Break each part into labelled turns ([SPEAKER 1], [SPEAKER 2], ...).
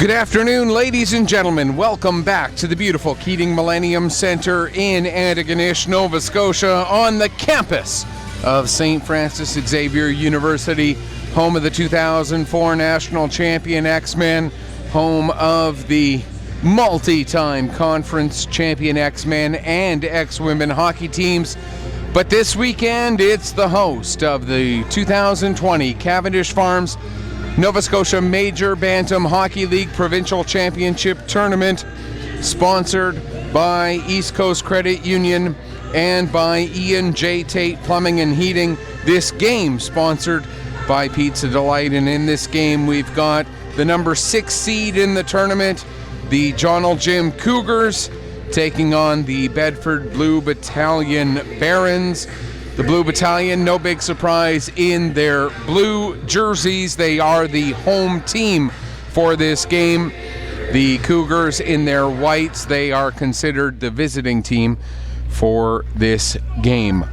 [SPEAKER 1] Good afternoon, ladies and gentlemen. Welcome back to the beautiful Keating Millennium Centre in Antigonish, Nova Scotia, on the campus of St. Francis Xavier University, home of the 2004 national champion X-Men, home of the multi-time conference champion X-Men and X-Women hockey teams. But this weekend, it's the host of the 2020 Cavendish Farms Nova Scotia Major Bantam Hockey League Provincial Championship Tournament, sponsored by East Coast Credit Union and by Ian J. Tate Plumbing and Heating. This game sponsored by Pizza Delight, and in this game we've got the number 6 seed in the tournament, the John L. Jim Cougars, taking on the Bedford Blue Battalion Barons. The Blue Battalion, no big surprise, in their blue jerseys. They are the home team for this game. The Cougars in their whites, they are considered the visiting team for this game.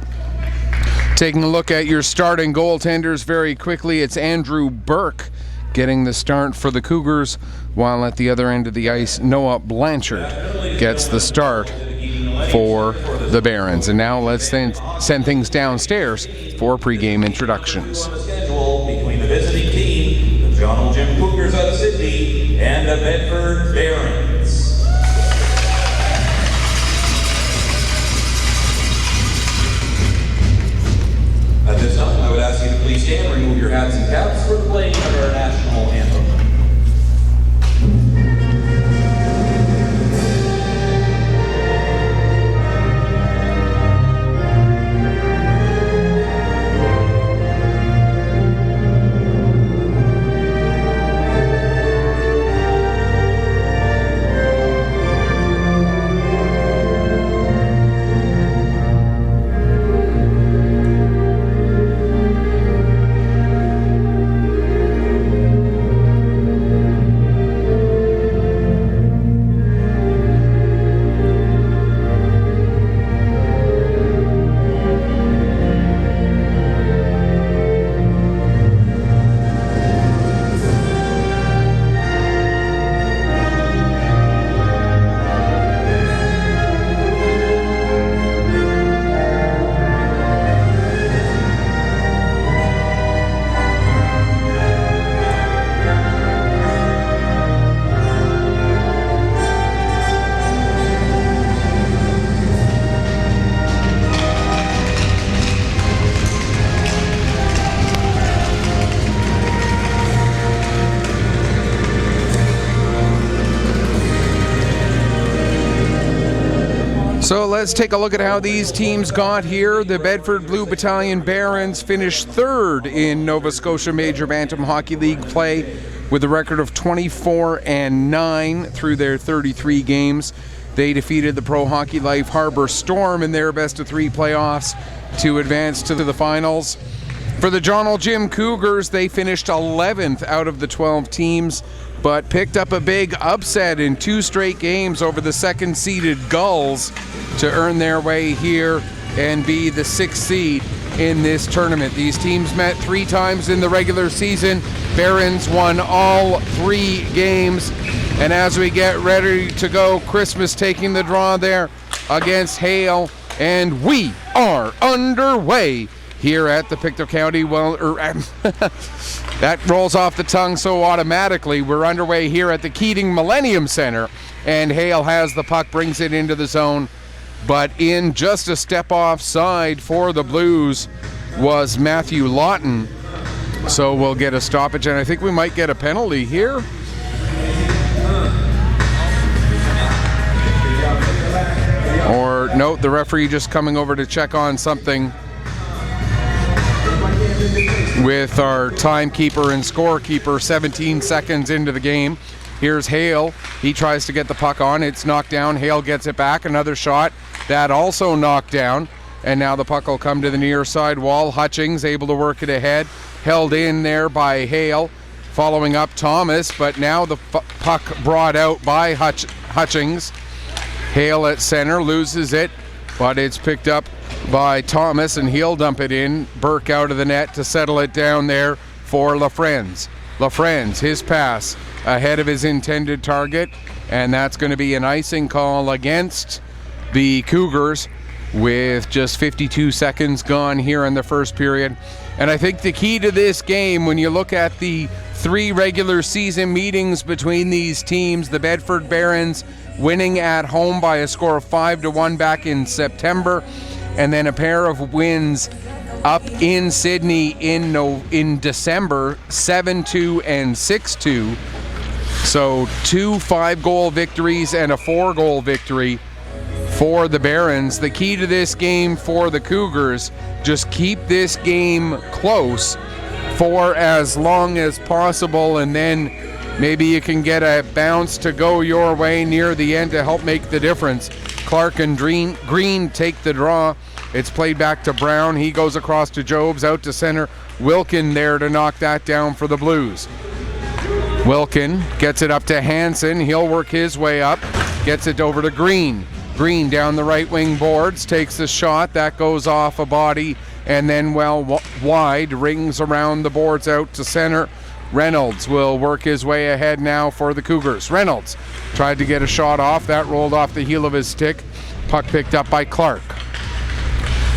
[SPEAKER 1] Taking a look at your starting goaltenders very quickly, it's Andrew Burke getting the start for the Cougars, while at the other end of the ice, Noah Blanchard gets the start for the Barons. And now let's then send things downstairs for pregame introductions.
[SPEAKER 2] Between the visiting team, the John L. Jim Cougars out of Sydney, and the Bedford Barons. At this time, I would ask you to please stand and remove your hats and caps for the playing of our national anthem.
[SPEAKER 1] So let's take a look at how these teams got here. The Bedford Blue Battalion Barons finished third in Nova Scotia Major Bantam Hockey League play with a record of 24-9 through their 33 games. They defeated the Pro Hockey Life Harbor Storm in their best-of-3 playoffs to advance to the finals. For the John L. Jim Cougars, they finished 11th out of the 12 teams, but picked up a big upset in 2 straight games over the second-seeded Gulls to earn their way here and be the 6th seed in this tournament. These teams met 3 times in the regular season. Barons won all 3 games. And as we get ready to go, Christmas taking the draw there against Hale. And we are underway here at the Pictou County, that rolls off the tongue so automatically. We're underway here at the Keating Millennium Centre, and Hale has the puck, brings it into the zone, but in just a step offside for the Blues was Matthew Lawton, so we'll get a stoppage, and I think we might get a penalty here. Or no, the referee just coming over to check on something with our timekeeper and scorekeeper. 17 seconds into the game. Here's Hale. He tries to get the puck on. It's knocked down. Hale gets it back. Another shot. That also knocked down. And now the puck will come to the near side wall. Hutchings able to work it ahead. Held in there by Hale. Following up Thomas. But now the puck brought out by Hutchings. Hale at center. Loses it. But it's picked up by Thomas, and he'll dump it in. Burke out of the net to settle it down there for LaFrenz. LaFrance, his pass ahead of his intended target, and that's going to be an icing call against the Cougars with just 52 seconds gone here in the first period. And I think the key to this game, when you look at the 3 regular season meetings between these teams, the Bedford Barons winning at home by a score of 5-1 back in September, and then a pair of wins up in Sydney in December, 7-2 and 6-2. So 2 5-goal victories and a 4-goal victory for the Barons. The key to this game for the Cougars, just keep this game close for as long as possible, and then maybe you can get a bounce to go your way near the end to help make the difference. Clark and Green take the draw. It's played back to Brown. He goes across to Jobs, out to center. Wilkin there to knock that down for the Blues. Wilkin gets it up to Hansen. He'll work his way up. Gets it over to Green. Green down the right wing boards. Takes the shot. That goes off a body. And then wide. Rings around the boards out to center. Reynolds will work his way ahead now for the Cougars. Reynolds tried to get a shot off. That rolled off the heel of his stick. Puck picked up by Clark.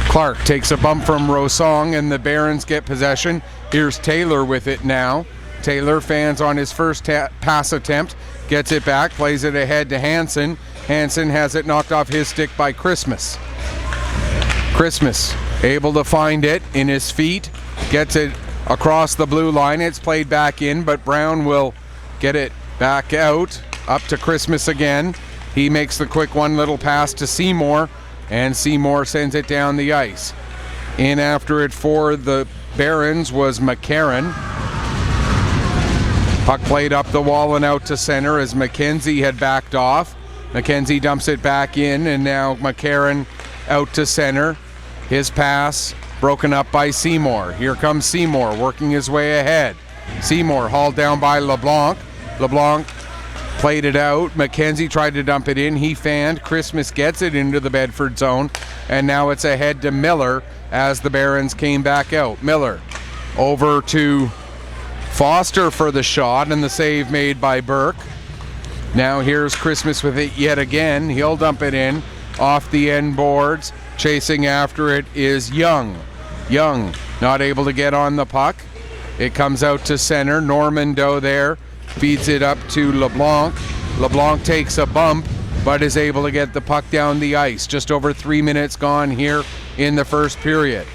[SPEAKER 1] Clark takes a bump from Rosong, and the Barons get possession. Here's Taylor with it now. Taylor fans on his first pass attempt. Gets it back, plays it ahead to Hansen. Hansen has it knocked off his stick by Christmas. Christmas able to find it in his feet. Gets it across the blue line. It's played back in, but Brown will get it back out. Up to Christmas again. He makes the quick one little pass to Seymour, and Seymour sends it down the ice. In after it for the Barons was McCarron. Puck played up the wall and out to center as McKenzie had backed off. McKenzie dumps it back in, and now McCarron out to center. His pass broken up by Seymour. Here comes Seymour working his way ahead. Seymour hauled down by LeBlanc. LeBlanc played it out. McKenzie tried to dump it in. He fanned. Christmas gets it into the Bedford zone. And now it's ahead to Miller as the Barons came back out. Miller over to Foster for the shot, and the save made by Burke. Now here's Christmas with it yet again. He'll dump it in off the end boards. Chasing after it is Young. Young not able to get on the puck. It comes out to center. Normando there feeds it up to LeBlanc. LeBlanc takes a bump, but is able to get the puck down the ice. Just over 3 minutes gone here in the first period.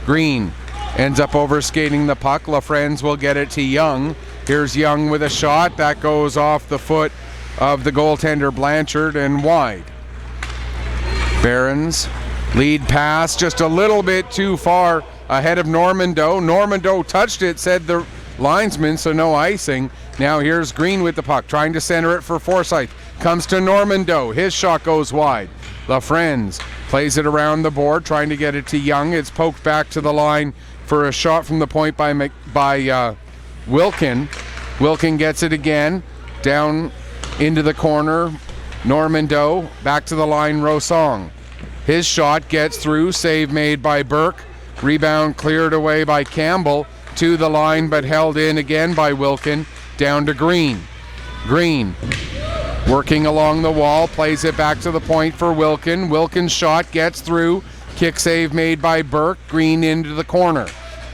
[SPEAKER 1] Green ends up overskating the puck. LaFrance will get it to Young. Here's Young with a shot. That goes off the foot of the goaltender Blanchard and wide. Barons lead pass just a little bit too far ahead of Normando. Normando touched it, said the linesman, so no icing. Now here's Green with the puck, trying to center it for Forsyth. Comes to Normando. His shot goes wide. LaFrance plays it around the board, trying to get it to Young. It's poked back to the line for a shot from the point by Wilkin. Wilkin gets it again. Down into the corner. Normando back to the line. Rosong. His shot gets through. Save made by Burke. Rebound cleared away by Campbell. To the line, but held in again by Wilkin. Down to Green. Green working along the wall. Plays it back to the point for Wilkin. Wilkin's shot gets through. Kick save made by Burke. Green into the corner.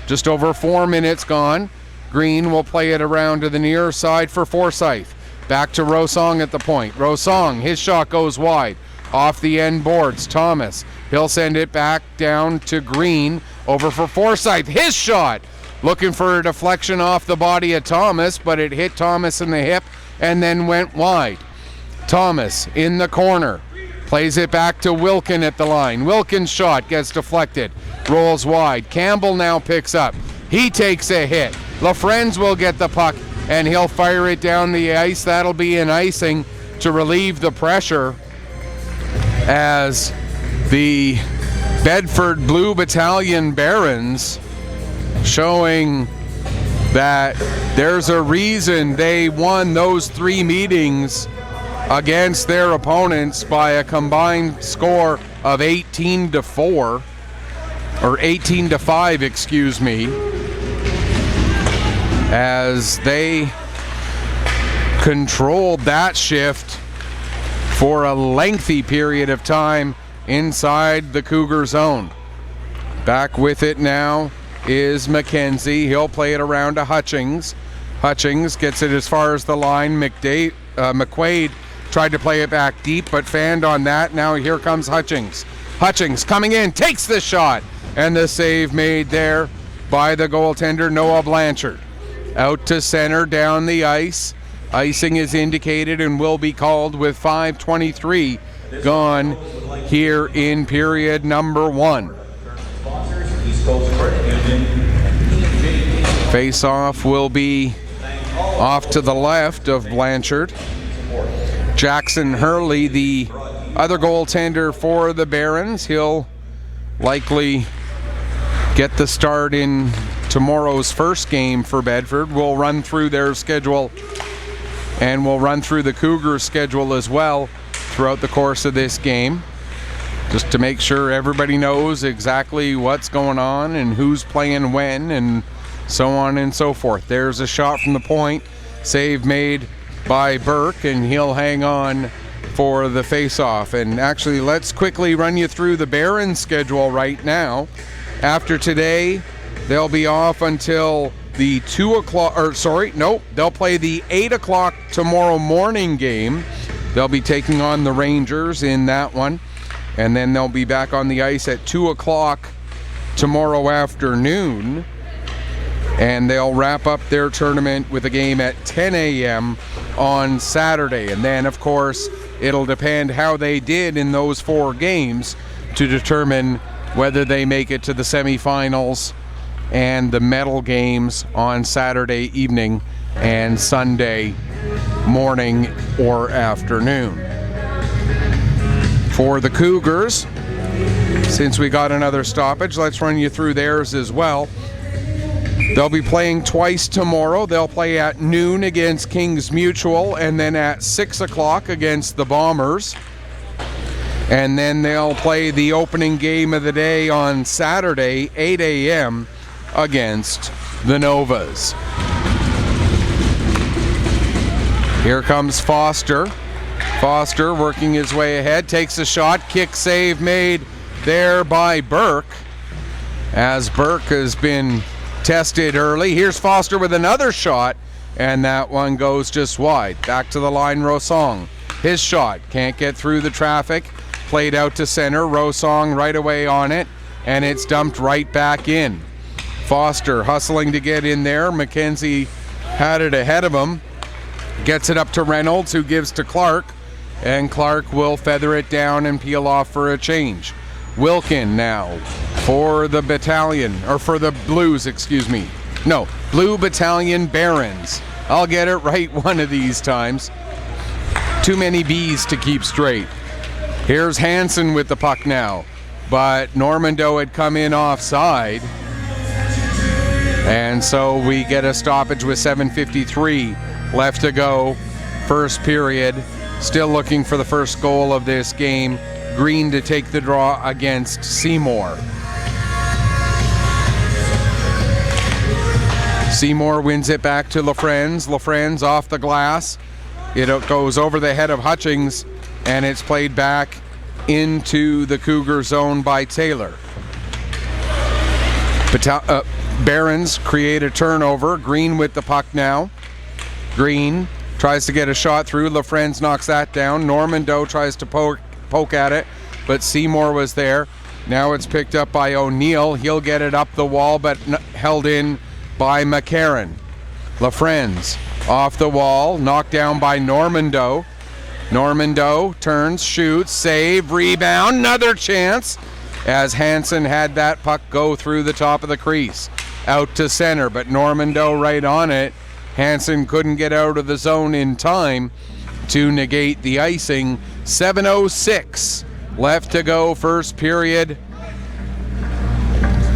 [SPEAKER 1] Just over 4 minutes gone. Green will play it around to the near side for Forsyth. Back to Rosong at the point. Rosong, his shot goes wide. Off the end boards, Thomas. He'll send it back down to Green. Over for Forsyth. His shot! Looking for a deflection off the body of Thomas, but it hit Thomas in the hip and then went wide. Thomas in the corner. Plays it back to Wilkin at the line. Wilkin's shot gets deflected. Rolls wide. Campbell now picks up. He takes a hit. LaFrance will get the puck and he'll fire it down the ice. That'll be an icing to relieve the pressure as the Bedford Blue Battalion Barons showing that there's a reason they won those 3 meetings against their opponents by a combined score of 18-4, or 18-5, excuse me. as they controlled that shift for a lengthy period of time inside the Cougar zone. Back with it now is McKenzie. He'll play it around to Hutchings. Hutchings gets it as far as the line. McQuaid tried to play it back deep, but fanned on that. Now here comes Hutchings. Hutchings coming in, takes the shot, and the save made there by the goaltender, Noah Blanchard. Out to center, down the ice. Icing is indicated and will be called with 5:23 gone here in period number 1. Face-off will be off to the left of Blanchard. Jackson Hurley, the other goaltender for the Barons, he'll likely get the start in tomorrow's first game for Bedford. We'll run through their schedule, and we'll run through the Cougars' schedule as well throughout the course of this game, just to make sure everybody knows exactly what's going on and who's playing when and so on and so forth. There's a shot from the point, save made by Burke, and he'll hang on for the face-off. And actually, let's quickly run you through the Barons' schedule right now. After today, they'll be off until the 2 o'clock, they'll play the 8 o'clock tomorrow morning game. They'll be taking on the Rangers in that one, and then they'll be back on the ice at 2 o'clock tomorrow afternoon, and they'll wrap up their tournament with a game at 10 a.m. on Saturday. And then, of course, it'll depend how they did in those 4 games to determine whether they make it to the semifinals and the medal games on Saturday evening and Sunday morning or afternoon. For the Cougars, since we got another stoppage, let's run you through theirs as well. They'll be playing twice tomorrow. They'll play at noon against Kings Mutual, and then at 6 o'clock against the Bombers. And then they'll play the opening game of the day on Saturday, 8 a.m. against the Novas. Here comes Foster. Foster working his way ahead, takes a shot, kick save made there by Burke, as Burke has been tested early. Here's Foster with another shot, and that one goes just wide. Back to the line, Rosong. His shot can't get through the traffic. Played out to center, Rosong right away on it, and it's dumped right back in. Foster hustling to get in there. McKenzie had it ahead of him. Gets it up to Reynolds, who gives to Clark, and Clark will feather it down and peel off for a change. Wilkin now for the battalion, or for the Blues, excuse me. No, Blue Battalion Barons. I'll get it right one of these times. Too many B's to keep straight. Here's Hansen with the puck now, but Normando had come in offside, and so we get a stoppage with 7:53 left to go. First period, still looking for the first goal of this game. Green to take the draw against Seymour. Seymour wins it back to LaFrenz. LaFrenz off the glass. It goes over the head of Hutchings, and it's played back into the Cougar zone by Taylor. Barons create a turnover. Green with the puck now. Green tries to get a shot through. LaFrenz knocks that down. Normando tries to poke at it, but Seymour was there. Now it's picked up by O'Neill. He'll get it up the wall, but held in by McCarron. LaFrenz off the wall, knocked down by Normando. Normando turns, shoots, save, rebound, another chance, as Hansen had that puck go through the top of the crease. Out to center, but Normando right on it. Hansen couldn't get out of the zone in time to negate the icing. 7:06 left to go, first period.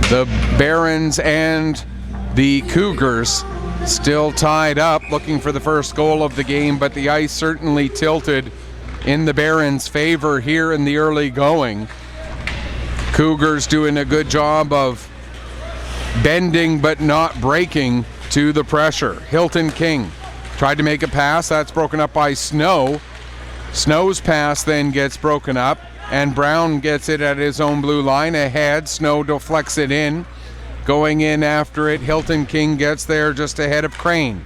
[SPEAKER 1] The Barons and the Cougars still tied up, looking for the first goal of the game, but the ice certainly tilted in the Barons' favor here in the early going. Cougars doing a good job of bending but not breaking to the pressure. Hilton King tried to make a pass. That's broken up by Snow. Snow's pass then gets broken up, and Brown gets it at his own blue line ahead. Snow deflects it in. Going in after it, Hilton King gets there just ahead of Crane.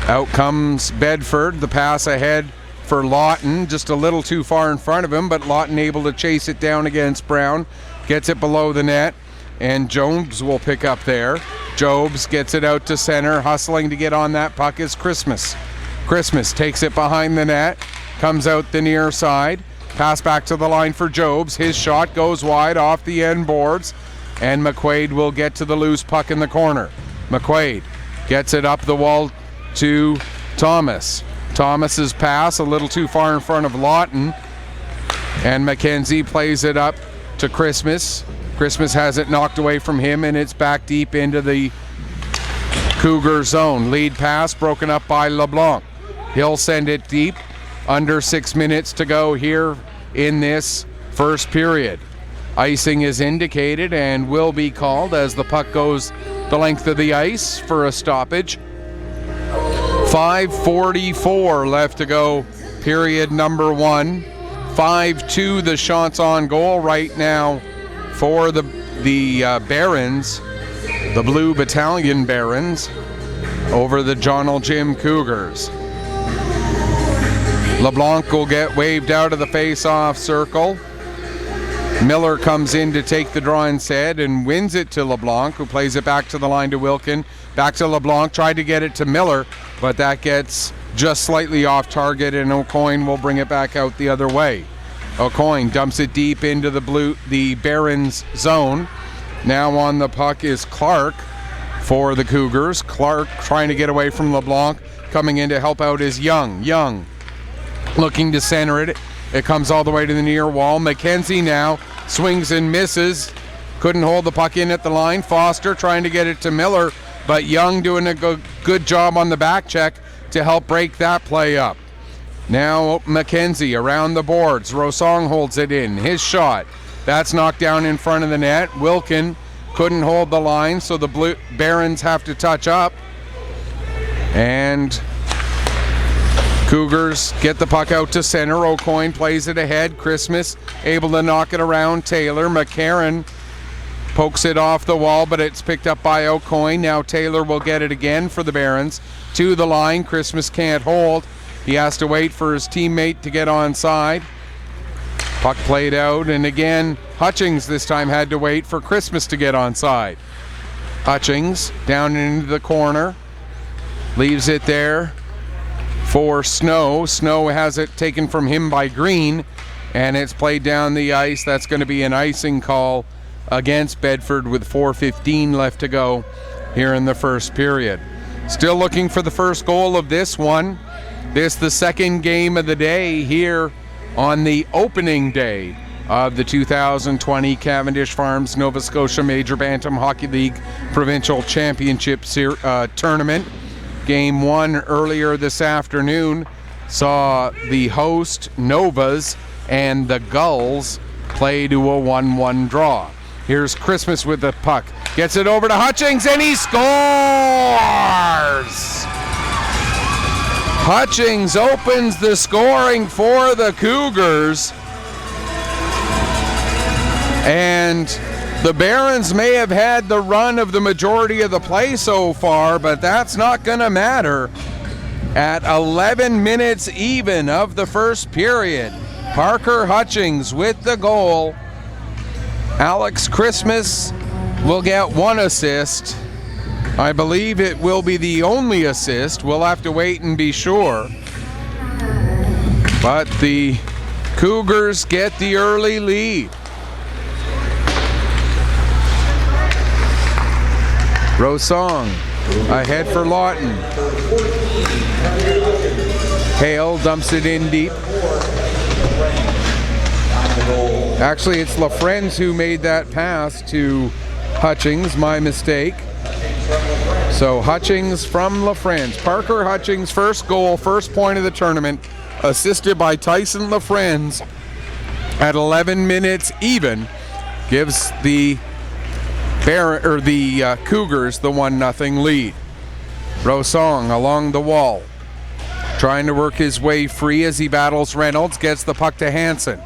[SPEAKER 1] Out comes Bedford. The pass ahead for Lawton, just a little too far in front of him, but Lawton able to chase it down against Brown. Gets it below the net, and Jobs will pick up there. Jobs gets it out to center. Hustling to get on that puck is Christmas. Christmas takes it behind the net, comes out the near side. Pass back to the line for Jobs. His shot goes wide off the end boards, and McQuaid will get to the loose puck in the corner. McQuaid gets it up the wall to Thomas. Thomas's pass a little too far in front of Lawton, and McKenzie plays it up to Christmas. Christmas has it knocked away from him, and it's back deep into the Cougar zone. Lead pass broken up by LeBlanc. He'll send it deep. Under 6 minutes to go here in this first period. Icing is indicated and will be called as the puck goes the length of the ice for a stoppage. 5:44 left to go, period number 1. 5-2 the shots on goal right now for the Barons, the Blue Battalion Barons, over the Jonal Gym Cougars. LeBlanc will get waved out of the face-off circle. Miller comes in to take the draw instead and wins it to LeBlanc, who plays it back to the line to Wilkin. Back to LeBlanc, tried to get it to Miller, but that gets just slightly off target, and O'Coin will bring it back out the other way. O'Coin dumps it deep into the Barons zone. Now on the puck is Clark for the Cougars. Clark trying to get away from LeBlanc. Coming in to help out is Young. Young looking to center it. It comes all the way to the near wall. McKenzie now swings and misses. Couldn't hold the puck in at the line. Foster trying to get it to Miller, but Young doing a good job on the back check to help break that play up. Now McKenzie around the boards. Rosong holds it in. His shot. That's knocked down in front of the net. Wilkin couldn't hold the line, so the Barons have to touch up. And Cougars get the puck out to center. O'Coin plays it ahead. Christmas able to knock it around Taylor. McCarron pokes it off the wall, but it's picked up by O'Coin. Now Taylor will get it again for the Barons. To the line. Christmas can't hold. He has to wait for his teammate to get onside. Puck played out, and again, Hutchings this time had to wait for Christmas to get onside. Hutchings down into the corner. Leaves it there for Snow. Snow has it taken from him by Green, and it's played down the ice. That's going to be an icing call against Bedford with 4:15 left to go here in the first period. Still looking for the first goal of this one. This the second game of the day here on the opening day of the 2020 Cavendish Farms Nova Scotia Major Bantam Hockey League Provincial Championship Tournament. Game 1 earlier this afternoon saw the host Novas and the Gulls play to a 1-1 draw. Here's Christmas with the puck. Gets it over to Hutchings, and he scores! Hutchings opens the scoring for the Cougars. And the Barons may have had the run of the majority of the play so far, but that's not going to matter. At 11 minutes even of the first period, Parker Hutchings with the goal. Alex Christmas will get 1 assist. I believe it will be the only assist. We'll have to wait and be sure. But the Cougars get the early lead. Rosong ahead for Lawton. Hale dumps it in deep. Actually, it's LaFrenz who made that pass to Hutchings, my mistake. So Hutchings from LaFrenz. Parker Hutchings, first goal, first point of the tournament, assisted by Tyson LaFrenz at 11 minutes even, gives the Cougars the 1-0 lead. Rosong along the wall, trying to work his way free as he battles Reynolds, gets the puck to Hansen.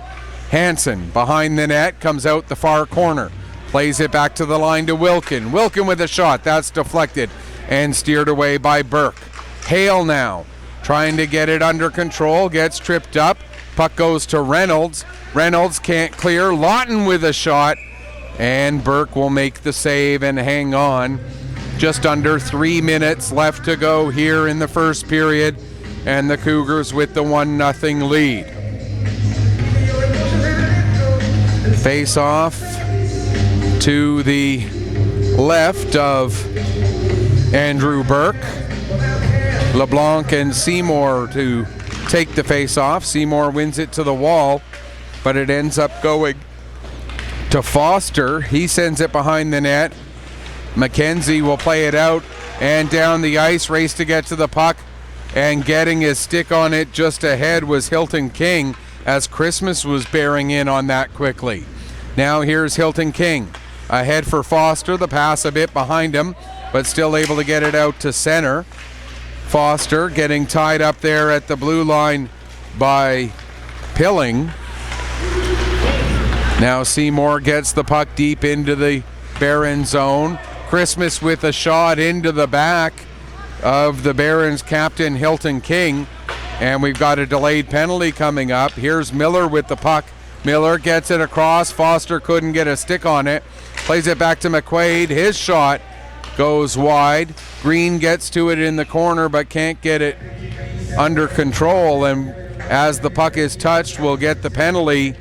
[SPEAKER 1] Hansen behind the net, comes out the far corner, plays it back to the line to Wilkin. Wilkin with a shot, that's deflected and steered away by Burke. Hale now, trying to get it under control, gets tripped up. Puck goes to Reynolds. Reynolds can't clear. Lawton with a shot, and Burke will make the save and hang on. Just under 3 minutes left to go here in the first period, and the Cougars with the 1-0 lead. Face off to the left of Andrew Burke. LeBlanc and Seymour to take the face-off. Seymour wins it to the wall, but it ends up going to Foster. He sends it behind the net. McKenzie will play it out and down the ice, race to get to the puck, and getting his stick on it just ahead was Hilton King, as Christmas was bearing in on that quickly. Now here's Hilton King ahead for Foster. The pass a bit behind him, but still able to get it out to center. Foster getting tied up there at the blue line by Pilling. Now Seymour gets the puck deep into the Barron zone. Christmas with a shot into the back of the Barons captain Hilton King, and we've got a delayed penalty coming up. Here's Miller with the puck. Miller gets it across. Foster couldn't get a stick on it. Plays it back to McQuaid. His shot goes wide. Green gets to it in the corner but can't get it under control, and as the puck is touched, we'll get the penalty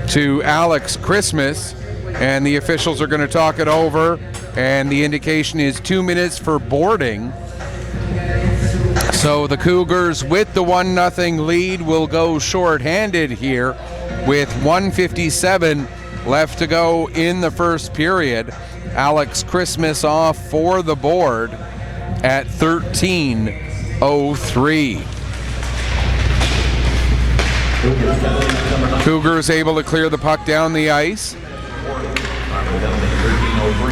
[SPEAKER 1] to Alex Christmas, and the officials are going to talk it over, and the indication is 2 minutes for boarding. So the Cougars with the 1-0 lead will go short-handed here with 1:57 left to go in the first period. Alex Christmas off for the board at 13:03. Cougars able to clear the puck down the ice.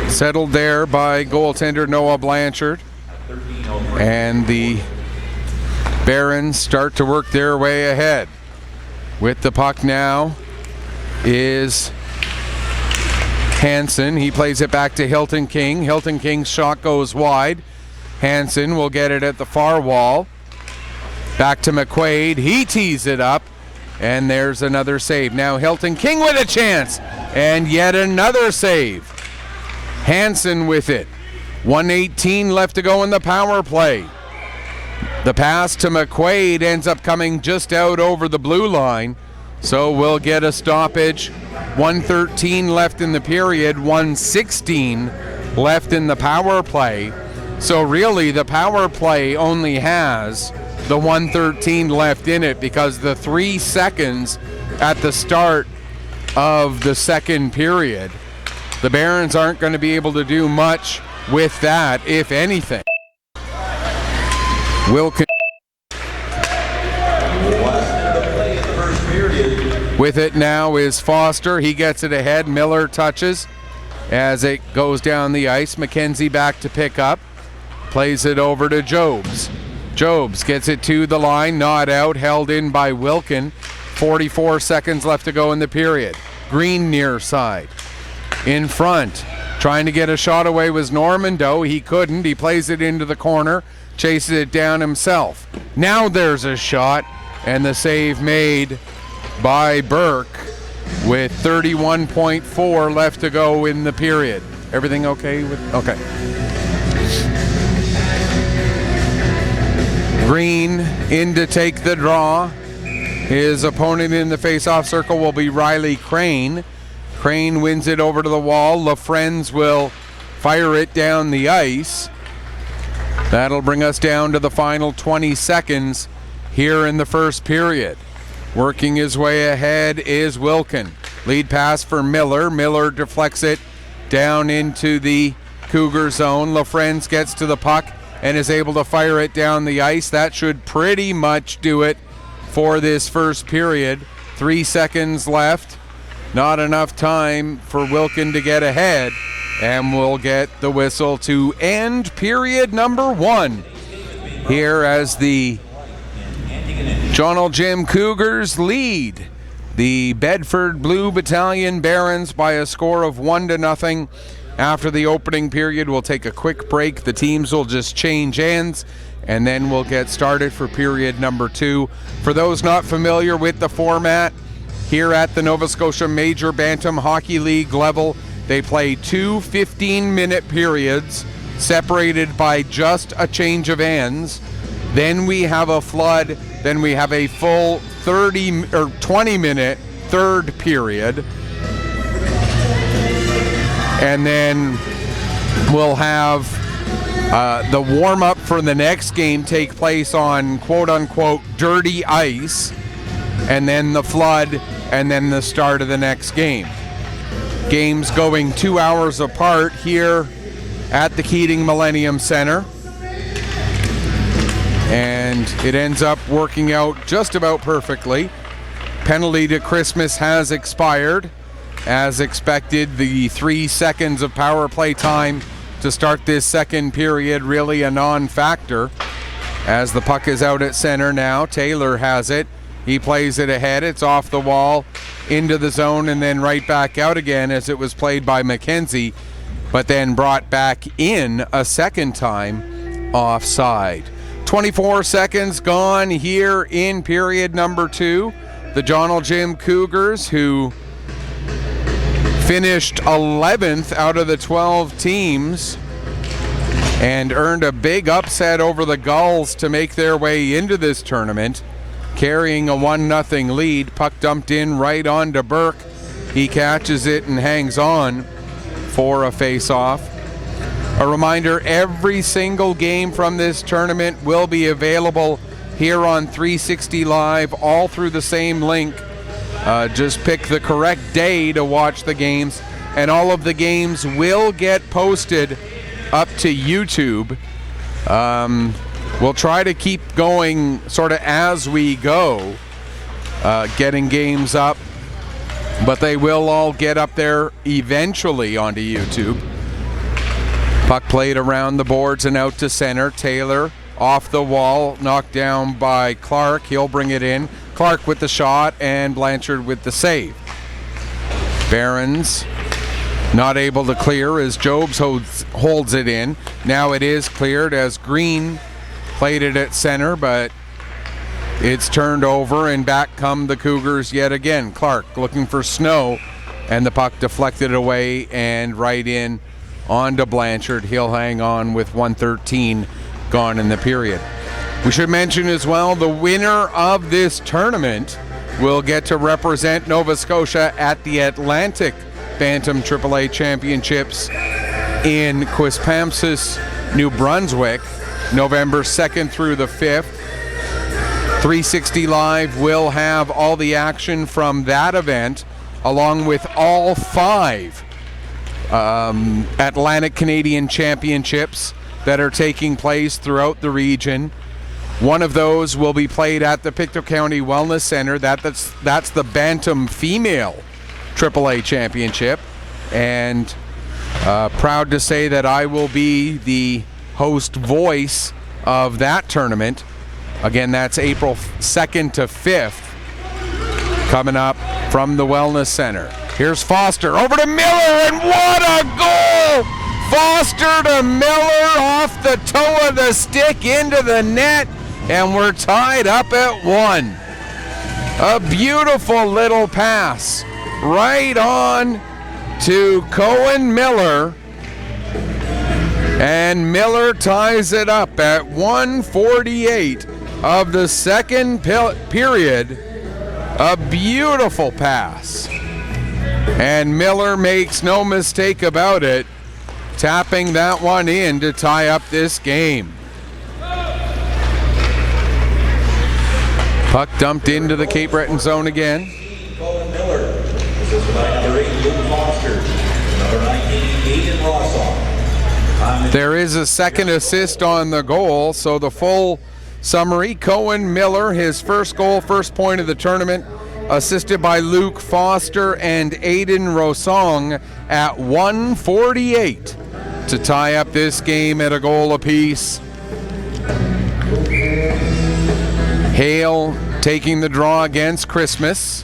[SPEAKER 1] Settled there by goaltender Noah Blanchard. And the Barons start to work their way ahead. With the puck now is Hansen. He plays it back to Hilton King. Hilton King's shot goes wide. Hansen will get it at the far wall. Back to McQuaid. He tees it up, and there's another save. Now Hilton King with a chance, and yet another save. Hansen with it. 1:18 left to go in the power play. The pass to McQuaid ends up coming just out over the blue line, so we'll get a stoppage. 1:13 left in the period, 1:16 left in the power play. So really the power play only has the 1:13 left in it, because the 3 seconds at the start of the second period, the Barons aren't going to be able to do much with that, if anything. Wilkin with it now is Foster. He gets it ahead. Miller touches as it goes down the ice. McKenzie back to pick up. Plays it over to Jobs. Jobs gets it to the line. Not out. Held in by Wilkin. 44 seconds left to go in the period. Green near side. In front. Trying to get a shot away was Normando. He couldn't. He plays it into the corner. Chases it down himself. Now there's a shot, and the save made by Burke with 31.4 left to go in the period. Everything okay with? Okay. Green in to take the draw. His opponent in the face-off circle will be Riley Crane. Crane wins it over to the wall. LaFrenz will fire it down the ice. That'll bring us down to the final 20 seconds here in the first period. Working his way ahead is Wilkin. Lead pass for Miller. Miller deflects it down into the Cougar zone. LaFrenz gets to the puck and is able to fire it down the ice. That should pretty much do it for this first period. 3 seconds left. Not enough time for Wilkin to get ahead. and we'll get the whistle to end period number 1 here as the Jonal Jim Cougars lead the Bedford Blue Battalion Barons by a score of 1-0. After the opening period, we'll take a quick break. The teams will just change ends, and then we'll get started for period number 2. For those not familiar with the format, here at the Nova Scotia Major Bantam Hockey League level, they play 2 15-minute periods separated by just a change of ends. Then we have a flood. Then we have a full 20-minute third period. And then we'll have the warm-up for the next game take place on quote-unquote dirty ice, and then the flood, and then the start of the next game. Games going 2 hours apart here at the Keating Millennium Center. And it ends up working out just about perfectly. Penalty to Christmas has expired. As expected, the 3 seconds of power play time to start this second period really a non-factor. As the puck is out at center now, Taylor has it. He plays it ahead. It's off the wall, into the zone, and then right back out again as it was played by McKenzie, but then brought back in a second time offside. 24 seconds gone here in period number 2. The Jonal Jim Cougars, who finished 11th out of the 12 teams and earned a big upset over the Gulls to make their way into this tournament, carrying a 1-0 lead. Puck dumped in right onto Burke. He catches it and hangs on for a face-off. A reminder, every single game from this tournament will be available here on 360 Live, all through the same link. Just pick the correct day to watch the games, and all of the games will get posted up to YouTube. We'll try to keep going sort of as we go, getting games up, but they will all get up there eventually onto YouTube. Puck played around the boards and out to center. Taylor off the wall, knocked down by Clark. He'll bring it in. Clark with the shot and Blanchard with the save. Barons not able to clear as Jobs holds it in. Now it is cleared as Green played it at center, but it's turned over and back come the Cougars yet again. Clark looking for Snow, and the puck deflected away and right in onto Blanchard. He'll hang on with 1:13 gone in the period. We should mention as well, the winner of this tournament will get to represent Nova Scotia at the Atlantic Bantam AAA Championships in Quispamsis, New Brunswick, November 2nd through the 5th. 360 Live will have all the action from that event, along with all 5 Atlantic Canadian Championships that are taking place throughout the region. One of those will be played at the Pictou County Wellness Center. That's the Bantam Female AAA Championship, and proud to say that I will be the host voice of that tournament. Again, that's April 2nd to 5th, coming up from the Wellness Center. Here's Foster over to Miller, and what a goal! Foster to Miller off the toe of the stick into the net, and we're tied up at 1. A beautiful little pass right on to Cohen Miller, and Miller ties it up at 1:48 of the second period. A beautiful pass, and Miller makes no mistake about it, tapping that one in to tie up this game. Puck dumped into the Cape Breton zone again.
[SPEAKER 2] Colin Miller, assisted by number 8, Luke Foster, number 19, Aiden Rossoff.
[SPEAKER 1] There is a second assist on the goal, so the full summary: Cohen Miller, his first goal, first point of the tournament, assisted by Luke Foster and Aiden Rosong at 1:48 to tie up this game at a goal apiece. Hale taking the draw against Christmas.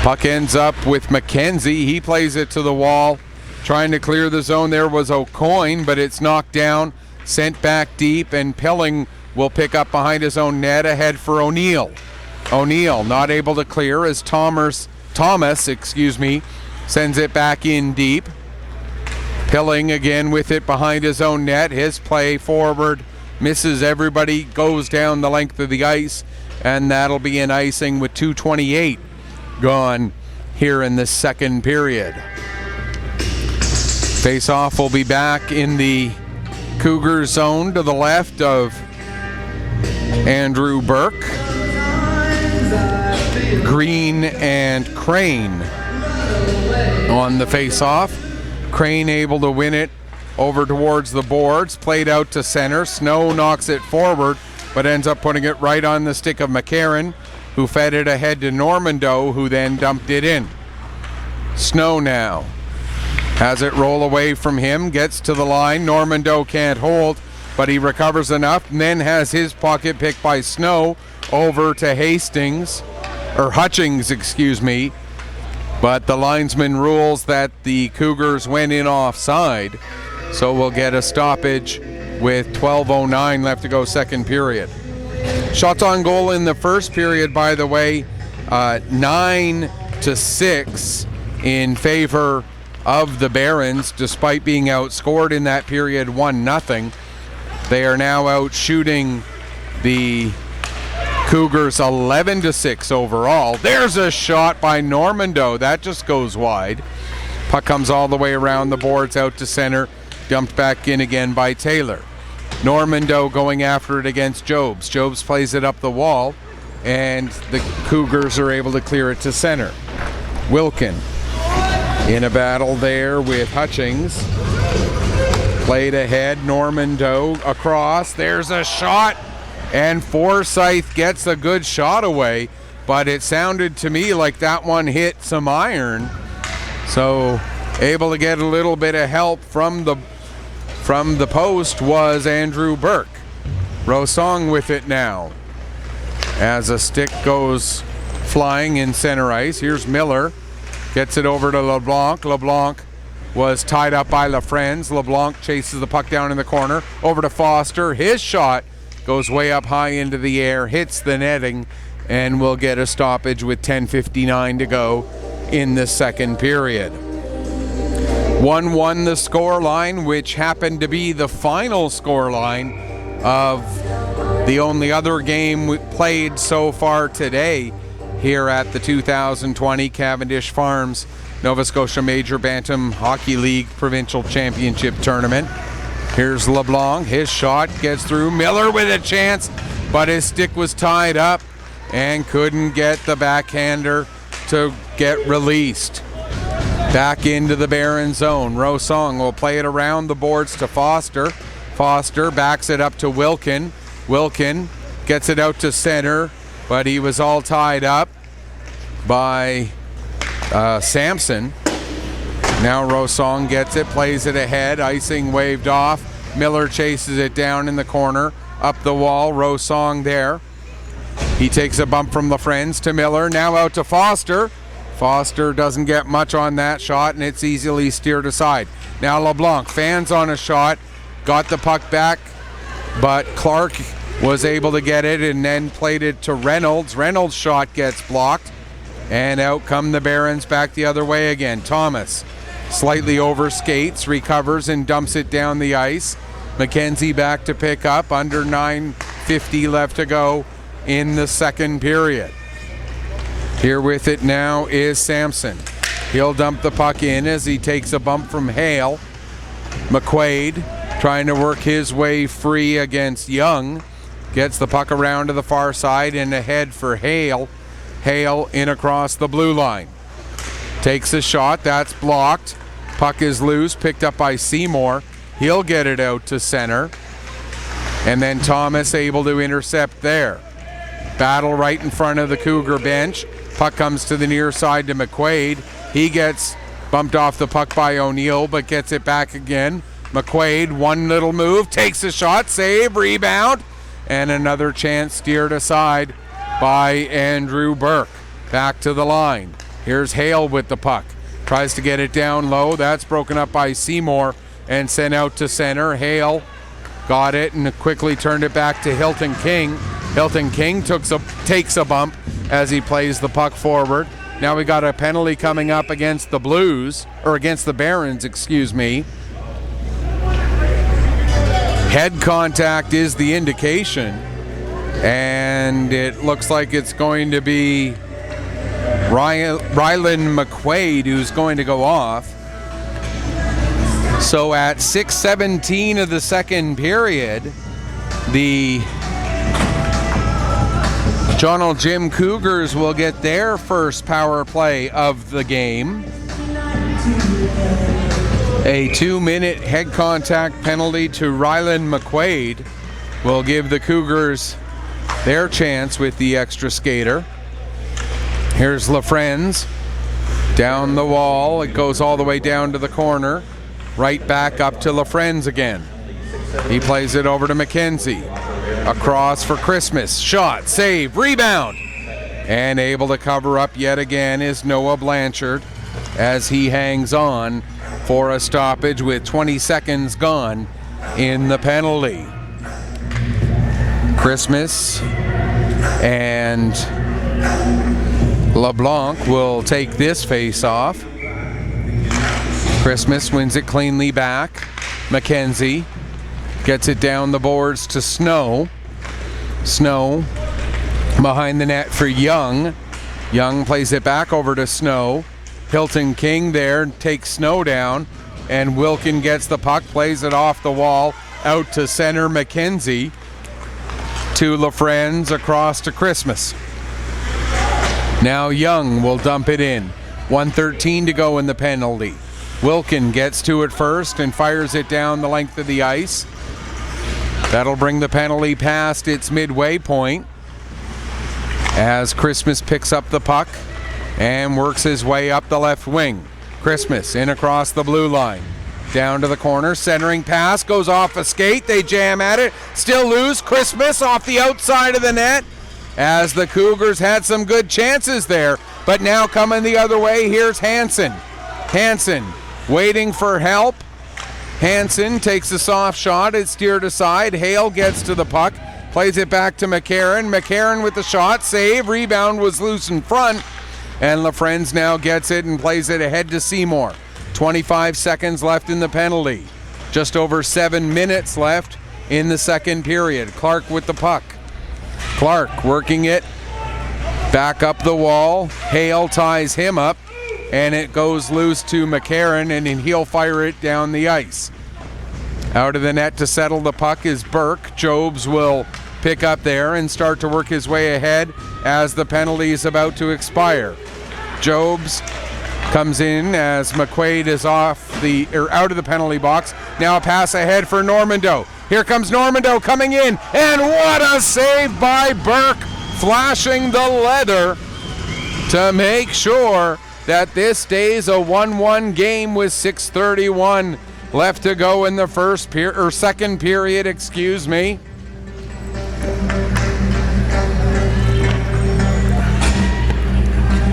[SPEAKER 1] Puck ends up with McKenzie. He plays it to the wall. Trying to clear the zone there was O'Coin, but it's knocked down, sent back deep, and Pilling will pick up behind his own net ahead for O'Neill. O'Neill not able to clear as Thomas, sends it back in deep. Pilling again with it behind his own net. His play forward misses everybody, goes down the length of the ice, and that'll be an icing with 2:28 gone here in the second period. Face-off will be back in the Cougars zone to the left of Andrew Burke. Green and Crane on the face-off. Crane able to win it over towards the boards, played out to center. Snow knocks it forward, but ends up putting it right on the stick of McCarron, who fed it ahead to Normando, who then dumped it in. Snow now has it roll away from him, gets to the line. Normando can't hold, but he recovers enough and then has his pocket picked by Snow over to Hutchings, but the linesman rules that the Cougars went in offside, so we'll get a stoppage with 12:09 left to go second period. Shots on goal in the first period, by the way, 9-6 in favor of the Barons, despite being outscored in that period 1-0. They are now out shooting the Cougars 11-6 overall. There's a shot by Normando. That just goes wide. Puck comes all the way around the boards out to center, dumped back in again by Taylor. Normando going after it against Jobs. Jobs plays it up the wall, and the Cougars are able to clear it to center. Wilkin in a battle there with Hutchings. Played ahead, Normando across. There's a shot, and Forsyth gets a good shot away, but it sounded to me like that one hit some iron. So able to get a little bit of help from the post was Andrew Burke. Rosong with it now as a stick goes flying in center ice. Here's Miller, gets it over to LeBlanc. LeBlanc was tied up by LaFrenz. LeBlanc chases the puck down in the corner, over to Foster. His shot goes way up high into the air, hits the netting, and we'll get a stoppage with 10:59 to go in the second period. 1-1 the score line, which happened to be the final score line of the only other game we played so far today here at the 2020 Cavendish Farms Nova Scotia Major Bantam Hockey League Provincial Championship Tournament. Here's LeBlanc. His shot gets through. Miller with a chance, but his stick was tied up and couldn't get the backhander to get released. Back into the Baron zone. Rosong will play it around the boards to Foster. Foster backs it up to Wilkin. Wilkin gets it out to center, but he was all tied up by Sampson. Now Rosong gets it, plays it ahead, icing waved off. Miller chases it down in the corner, up the wall. Rosong there. He takes a bump from LaFrenz to Miller, now out to Foster. Foster doesn't get much on that shot, and it's easily steered aside. Now LeBlanc fans on a shot, got the puck back, but Clark was able to get it and then played it to Reynolds. Reynolds' shot gets blocked, and out come the Barons back the other way again. Thomas slightly over skates, recovers and dumps it down the ice. McKenzie back to pick up, under 9:50 left to go in the second period. Here with it now is Sampson. He'll dump the puck in as he takes a bump from Hale. McQuaid trying to work his way free against Young. Gets the puck around to the far side and ahead for Hale. Hale in across the blue line. Takes a shot, that's blocked. Puck is loose, picked up by Seymour. He'll get it out to center. And then Thomas able to intercept there. Battle right in front of the Cougar bench. Puck comes to the near side to McQuaid. He gets bumped off the puck by O'Neill, but gets it back again. McQuaid, one little move, takes a shot, save, rebound, and another chance steered aside by Andrew Burke. Back to the line. Here's Hale with the puck. Tries to get it down low. That's broken up by Seymour and sent out to center. Hale got it and quickly turned it back to Hilton King. Hilton King takes a bump as he plays the puck forward. Now we got a penalty coming up against the Blues, or against the Barons, excuse me. Head contact is the indication, and it looks like it's going to be Rylan McQuaid who's going to go off. So at 6:17 of the second period, the John L. Jim Cougars will get their first power play of the game. A 2-minute head contact penalty to Rylan McQuaid will give the Cougars their chance with the extra skater. Here's LaFrenz down the wall. It goes all the way down to the corner. Right back up to LaFrenz again. He plays it over to McKenzie. Across for Christmas. Shot, save, rebound. And able to cover up yet again is Noah Blanchard as he hangs on for a stoppage with 20 seconds gone in the penalty. Christmas and LeBlanc will take this face off. Christmas wins it cleanly back. McKenzie gets it down the boards to Snow. Snow behind the net for Young. Young plays it back over to Snow. Hilton King there takes Snow down, and Wilkin gets the puck, plays it off the wall out to center McKenzie. To LaFrenz across to Christmas. Now Young will dump it in. 1:13 to go in the penalty. Wilkin gets to it first and fires it down the length of the ice. That'll bring the penalty past its midway point as Christmas picks up the puck and works his way up the left wing. Christmas in across the blue line. Down to the corner, centering pass, goes off a skate, they jam at it, still loose. Christmas off the outside of the net as the Cougars had some good chances there, but now coming the other way, here's Hansen. Hansen waiting for help. Hansen takes a soft shot, it's steered aside. Hale gets to the puck, plays it back to McCarron. McCarron with the shot, save, rebound was loose in front, and LaFrenz now gets it and plays it ahead to Seymour. 25 seconds left in the penalty. Just over 7 minutes left in the second period. Clark with the puck. Clark working it back up the wall. Hale ties him up, and it goes loose to McCarron, and he'll fire it down the ice. Out of the net to settle the puck is Burke. Jobs will pick up there and start to work his way ahead as the penalty is about to expire. Jobs comes in as McQuaid is out of the penalty box. Now a pass ahead for Normando. Here comes Normando coming in, and what a save by Burke, flashing the leather to make sure that this stays a 1-1 game with 6:31 left to go in the second period, excuse me.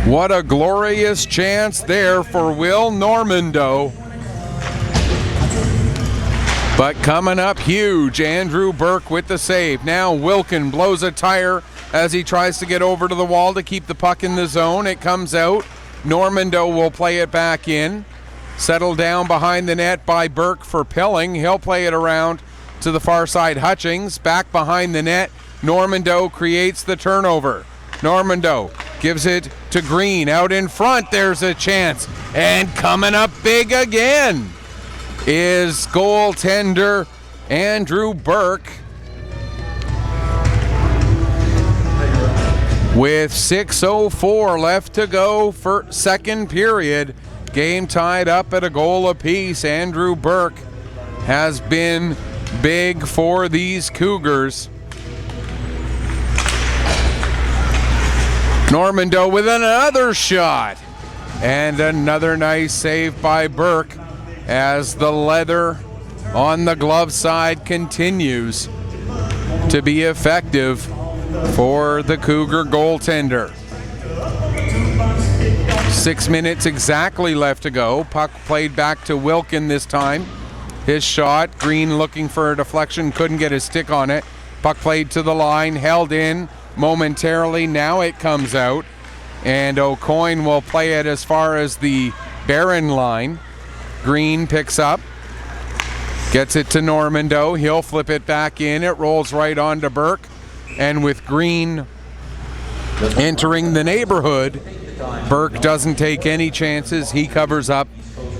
[SPEAKER 1] What a glorious chance there for Will Normando. But coming up huge, Andrew Burke with the save. Now Wilkin blows a tire as he tries to get over to the wall to keep the puck in the zone. It comes out. Normando will play it back in. Settled down behind the net by Burke for Pilling. He'll play it around to the far side. Hutchings back behind the net. Normando creates the turnover. Normando gives it to Green out in front. There's a chance. And coming up big again is goaltender Andrew Burke. With 6:04 left to go for second period, game tied up at a goal apiece. Andrew Burke has been big for these Cougars. Normando with another shot. And another nice save by Burke as the leather on the glove side continues to be effective for the Cougar goaltender. 6 minutes exactly left to go. Puck played back to Wilkin this time. His shot, Green looking for a deflection, couldn't get his stick on it. Puck played to the line, held in momentarily. Now it comes out, and O'Coin will play it as far as the Barron line. Green picks up, gets it to Normando. He'll flip it back in. It rolls right on to Burke, and with Green entering the neighborhood, Burke doesn't take any chances. He covers up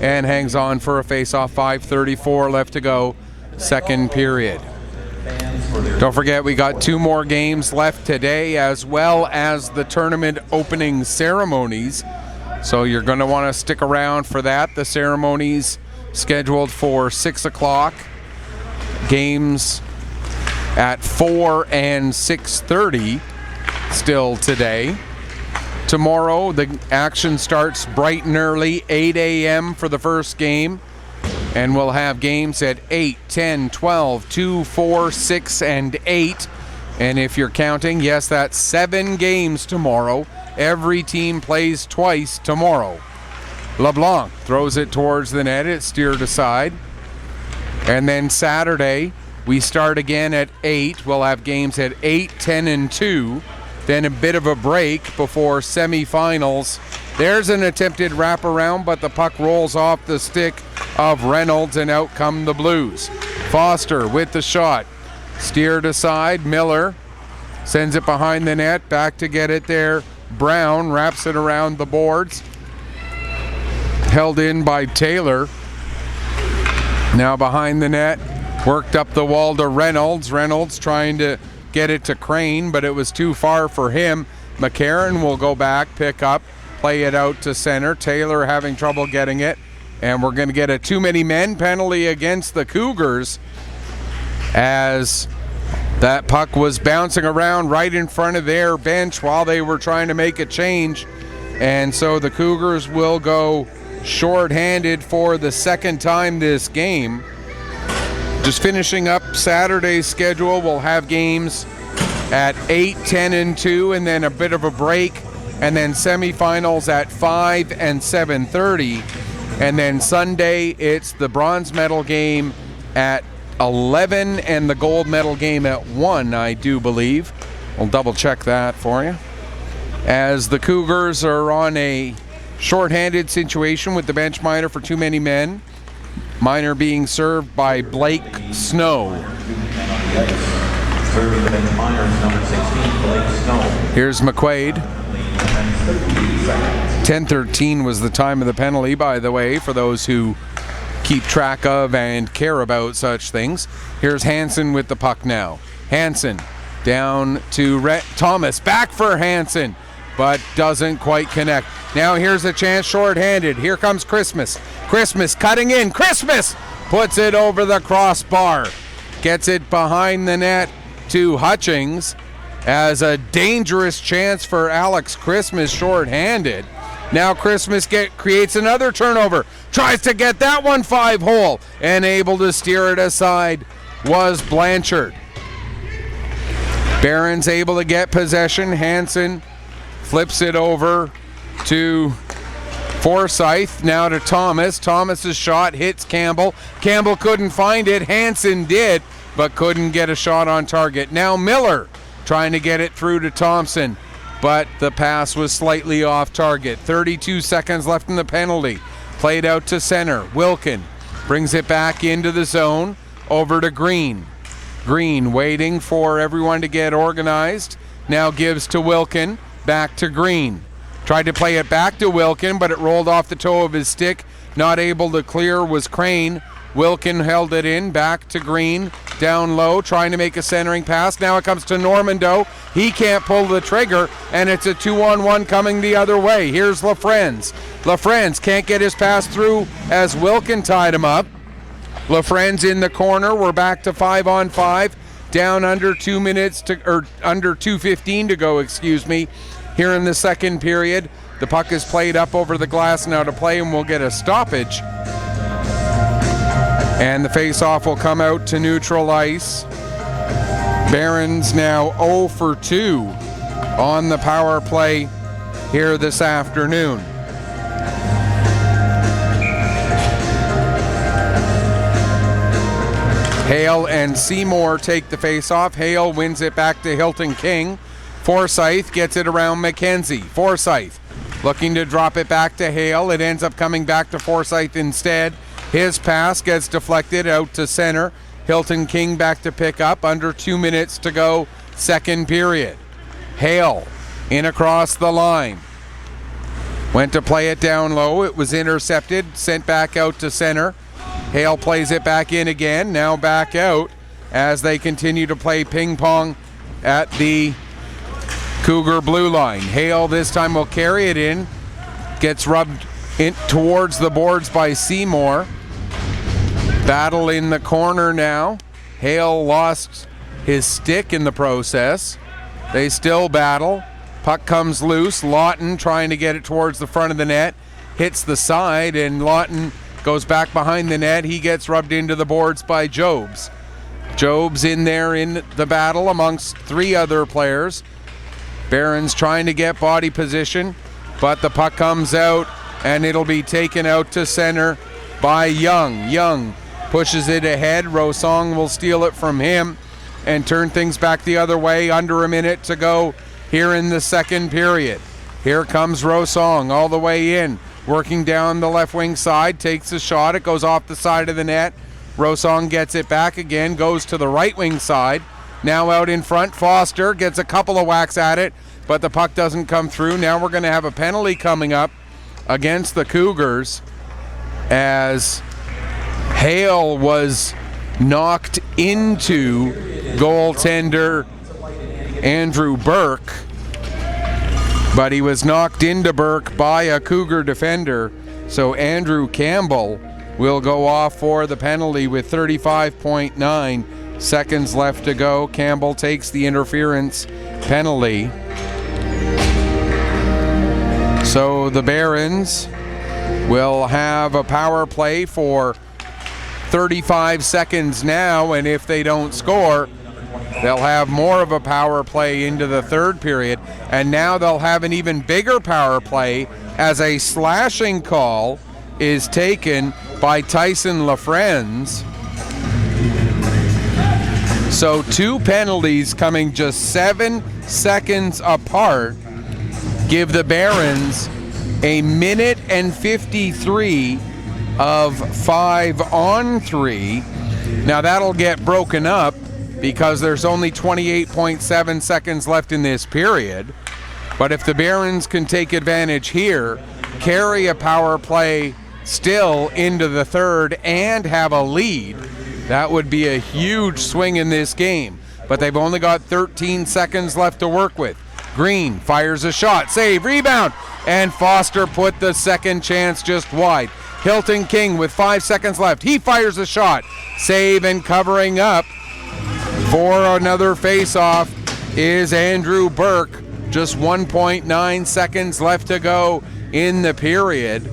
[SPEAKER 1] and hangs on for a face-off. 5:34 left to go, second period. Don't forget, we got 2 more games left today, as well as the tournament opening ceremonies. So you're going to want to stick around for that. The ceremonies scheduled for 6 o'clock. Games at 4 and 6:30 still today. Tomorrow, the action starts bright and early, 8 a.m. for the first game. And we'll have games at 8, 10, 12, 2, 4, 6, and 8. And if you're counting, yes, that's 7 games tomorrow. Every team plays twice tomorrow. LeBlanc throws it towards the net. It's steered aside. And then Saturday, we start again at 8. We'll have games at 8, 10, and 2. Then a bit of a break before semifinals. There's an attempted wraparound, but the puck rolls off the stick of Reynolds, and out come the Blues. Foster with the shot. Steered aside. Miller sends it behind the net. Back to get it there. Brown wraps it around the boards. Held in by Taylor. Now behind the net. Worked up the wall to Reynolds. Reynolds trying to get it to Crane, but it was too far for him. McCarron will go back, pick up, play it out to center. Taylor having trouble getting it. And we're going to get a too many men penalty against the Cougars, as that puck was bouncing around right in front of their bench while they were trying to make a change. And so the Cougars will go shorthanded for the second time this game. Just finishing up Saturday's schedule, we'll have games at 8, 10, and 2, and then a bit of a break, and then semifinals at 5 and 7:30. And then Sunday, it's the bronze medal game at 11 and the gold medal game at 1, I do believe. I'll double check that for you. As the Cougars are on a shorthanded situation with the bench minor for too many men. Minor being served by Blake Snow. Here's McQuaid. 10:13 was the time of the penalty, by the way, for those who keep track of and care about such things. Here's Hansen with the puck now. Hansen down to Thomas. Back for Hansen, but doesn't quite connect. Now here's a chance shorthanded. Here comes Christmas. Christmas cutting in. Christmas puts it over the crossbar. Gets it behind the net to Hutchings as a dangerous chance for Alex Christmas shorthanded. Now Christmas creates another turnover. Tries to get that one 5-hole, and able to steer it aside was Blanchard. Barron's able to get possession. Hansen flips it over to Forsyth. Now to Thomas. Thomas's shot hits Campbell. Campbell couldn't find it. Hansen did, but couldn't get a shot on target. Now Miller trying to get it through to Thompson, but the pass was slightly off target. 32 seconds left in the penalty. Played out to center. Wilkin brings it back into the zone. Over to Green. Green waiting for everyone to get organized. Now gives to Wilkin. Back to Green. Tried to play it back to Wilkin, but it rolled off the toe of his stick. Not able to clear was Crane. Wilkin held it in. Back to Green. Down low, trying to make a centering pass. Now it comes to Normando. He can't pull the trigger, and it's a 2-on-1 coming the other way. Here's LaFrenz. LaFrenz can't get his pass through as Wilkin tied him up. LaFrenz in the corner. We're back to 5-on-5. Down under 2 minutes to, or under 2:15 to go, excuse me. here in the second period. The puck is played up over the glass now to play, and we'll get a stoppage. And the face-off will come out to neutral ice. Barons now 0 for 2 on the power play here this afternoon. Hale and Seymour take the face-off. Hale wins it back to Hilton King. Forsyth gets it around McKenzie. Forsyth looking to drop it back to Hale. It ends up coming back to Forsyth instead. His pass gets deflected out to center. Hilton King back to pick up. Under 2 minutes to go, second period. Hale in across the line. Went to play it down low. It was intercepted, sent back out to center. Hale plays it back in again, now back out as they continue to play ping pong at the Cougar blue line. Hale this time will carry it in, gets rubbed in towards the boards by Seymour. Battle in the corner now. Hale lost his stick in the process. They still battle. Puck comes loose. Lawton trying to get it towards the front of the net. Hits the side, and Lawton goes back behind the net. He gets rubbed into the boards by Jobs. Jobs in there in the battle amongst 3 other players. Barons trying to get body position, but the puck comes out, and it'll be taken out to center by Young. Young pushes it ahead. Rosong will steal it from him and turn things back the other way. Under a minute to go here in the second period. Here comes Rosong all the way in. Working down the left wing side, takes a shot. It goes off the side of the net. Rosong gets it back again, goes to the right wing side. Now out in front, Foster gets a couple of whacks at it, but the puck doesn't come through. Now we're going to have a penalty coming up against the Cougars as Hale was knocked into goaltender Andrew Burke. But he was knocked into Burke by a Cougar defender. So Andrew Campbell will go off for the penalty with 35.9 seconds left to go. Campbell takes the interference penalty. So the Barons will have a power play for 35 seconds now, and if they don't score, they'll have more of a power play into the third period, and now they'll have an even bigger power play as a slashing call is taken by Tyson LaFrenz. So 2 penalties coming just 7 seconds apart give the Barons a minute and 53 of 5-on-3. Now that'll get broken up because there's only 28.7 seconds left in this period. But if the Barons can take advantage here, carry a power play still into the third and have a lead, that would be a huge swing in this game. But they've only got 13 seconds left to work with. Green fires a shot, save, rebound, and Foster put the second chance just wide. Hilton King with 5 seconds left. He fires a shot, save, and covering up for another face-off is Andrew Burke. Just 1.9 seconds left to go in the period.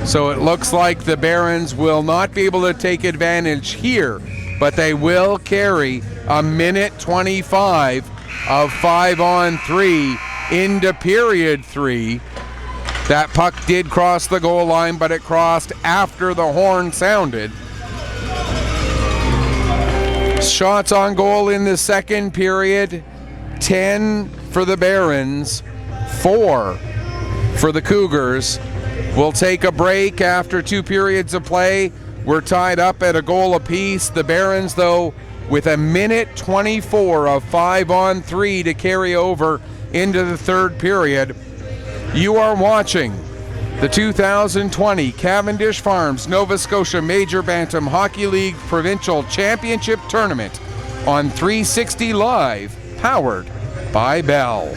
[SPEAKER 1] So it looks like the Barons will not be able to take advantage here, but they will carry a minute 25 of 5-on-3 into period 3. That puck did cross the goal line, but it crossed after the horn sounded. Shots on goal in the second period, 10 for the Barons, 4 for the Cougars. We'll take a break after 2 periods of play. We're tied up at a goal apiece. The Barons, though, with a minute 24 of 5-on-3 to carry over into the third period. You are watching the 2020 Cavendish Farms Nova Scotia Major Bantam Hockey League Provincial Championship Tournament on 360 Live, powered by Bell.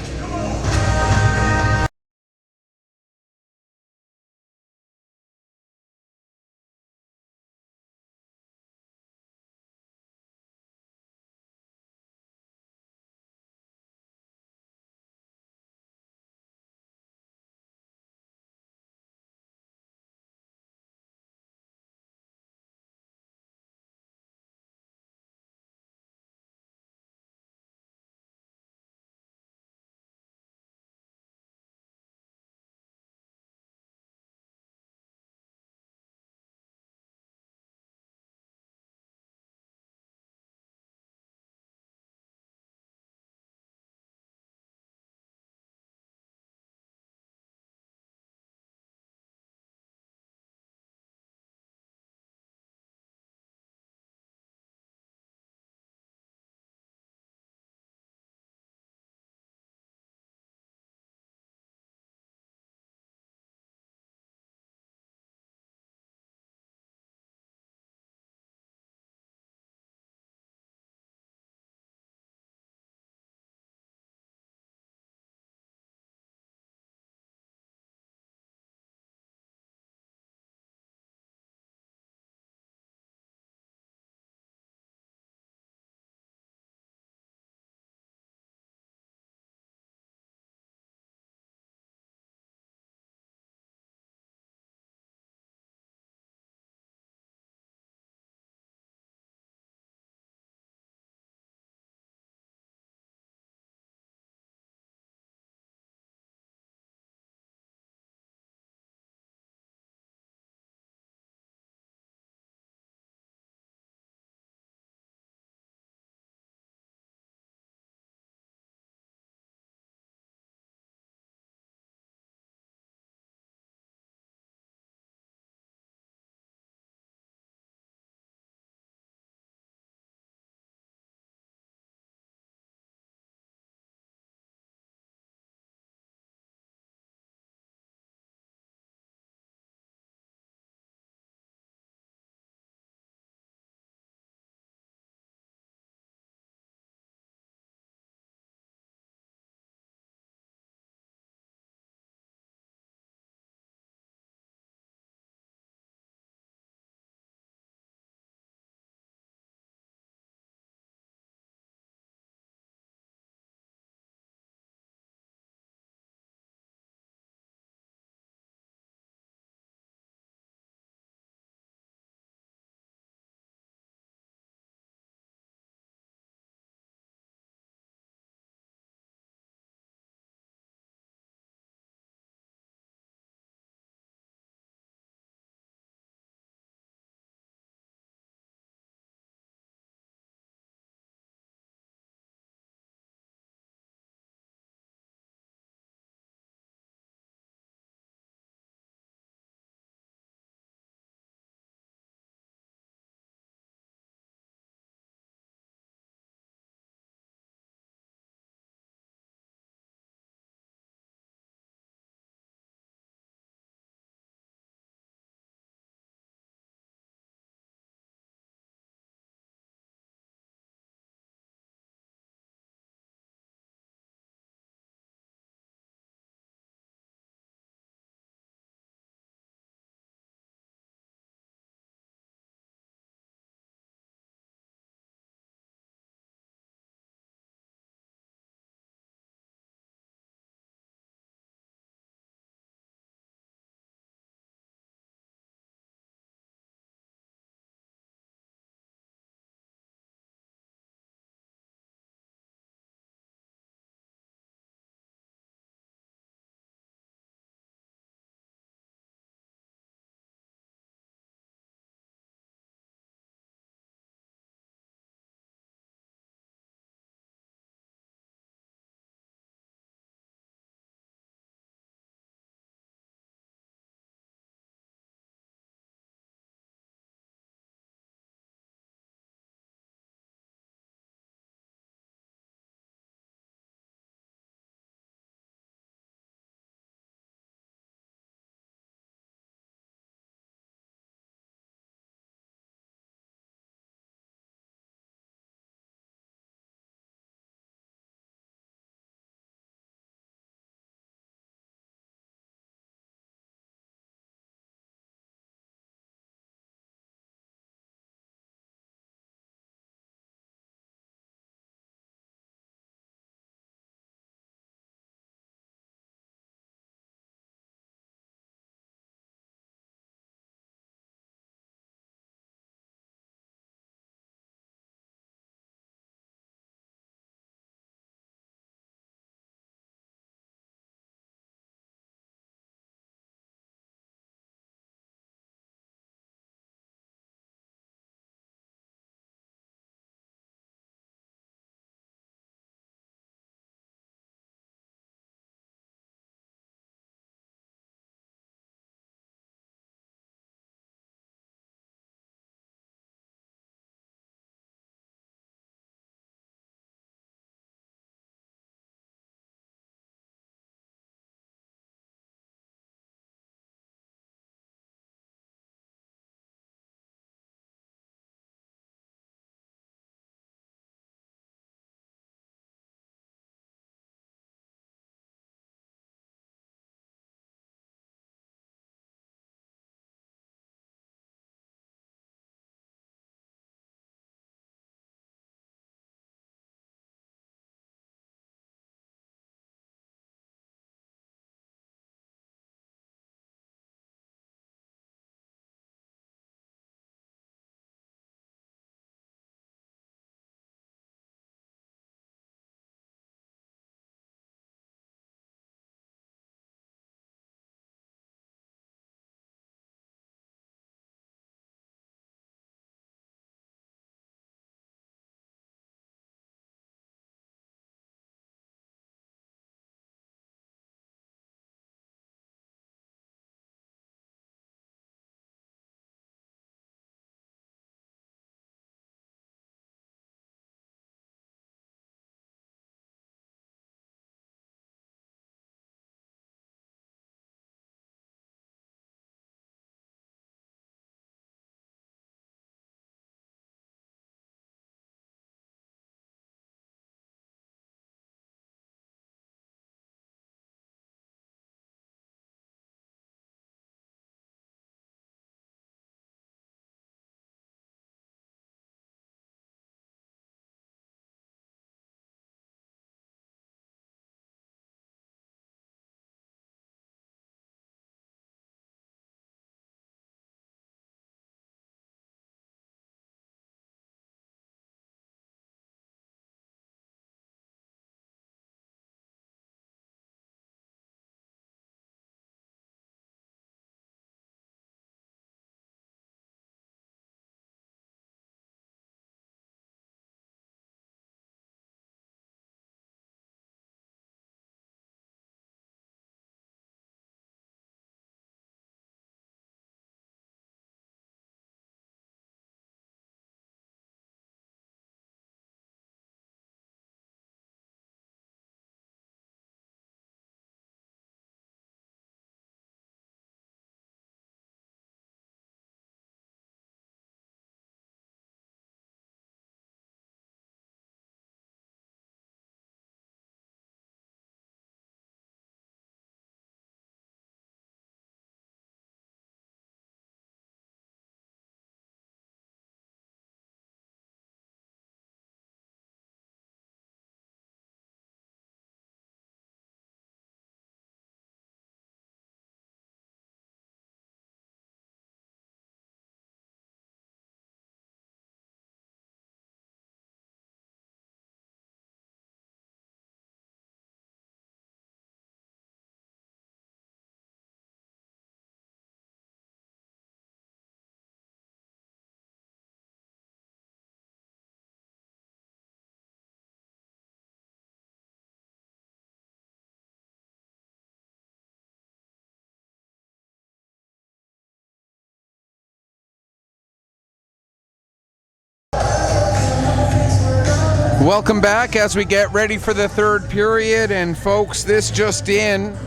[SPEAKER 1] Welcome back as we get ready for the third period. And folks, this just in.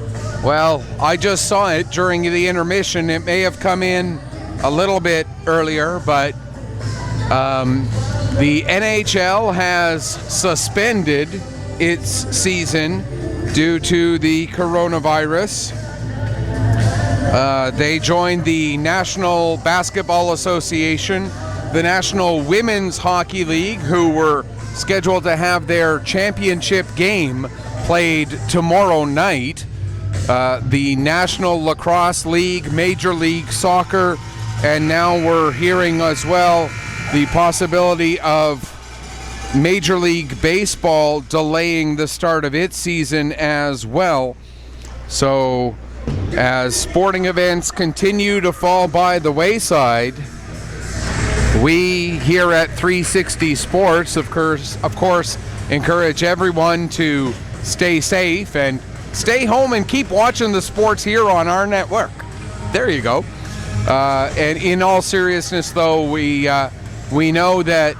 [SPEAKER 1] Well, I just saw it during the intermission. It may have come in a little bit earlier, but the NHL has suspended its season due to the coronavirus. They joined the National Basketball Association, the National Women's Hockey League, who were scheduled to have their championship game played tomorrow night, the National Lacrosse League, Major League Soccer, and now we're hearing as well the possibility of Major League Baseball delaying the start of its season as well. So as sporting events continue to fall by the wayside, we here at 360 Sports, of course, encourage everyone to stay safe and stay home and keep watching the sports here on our network. There you go. And in all seriousness, though, we know that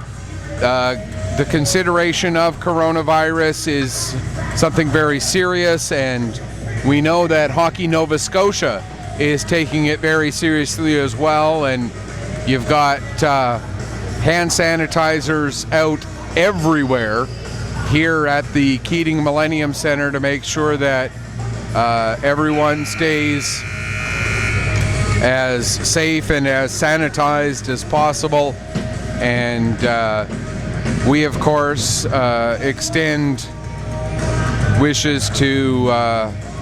[SPEAKER 1] the consideration of coronavirus is something very serious, and we know that Hockey Nova Scotia is taking it very seriously as well, and you've got hand sanitizers out everywhere here at the Keating Millennium Center to make sure that everyone stays as safe and as sanitized as possible. And we, of course, extend wishes to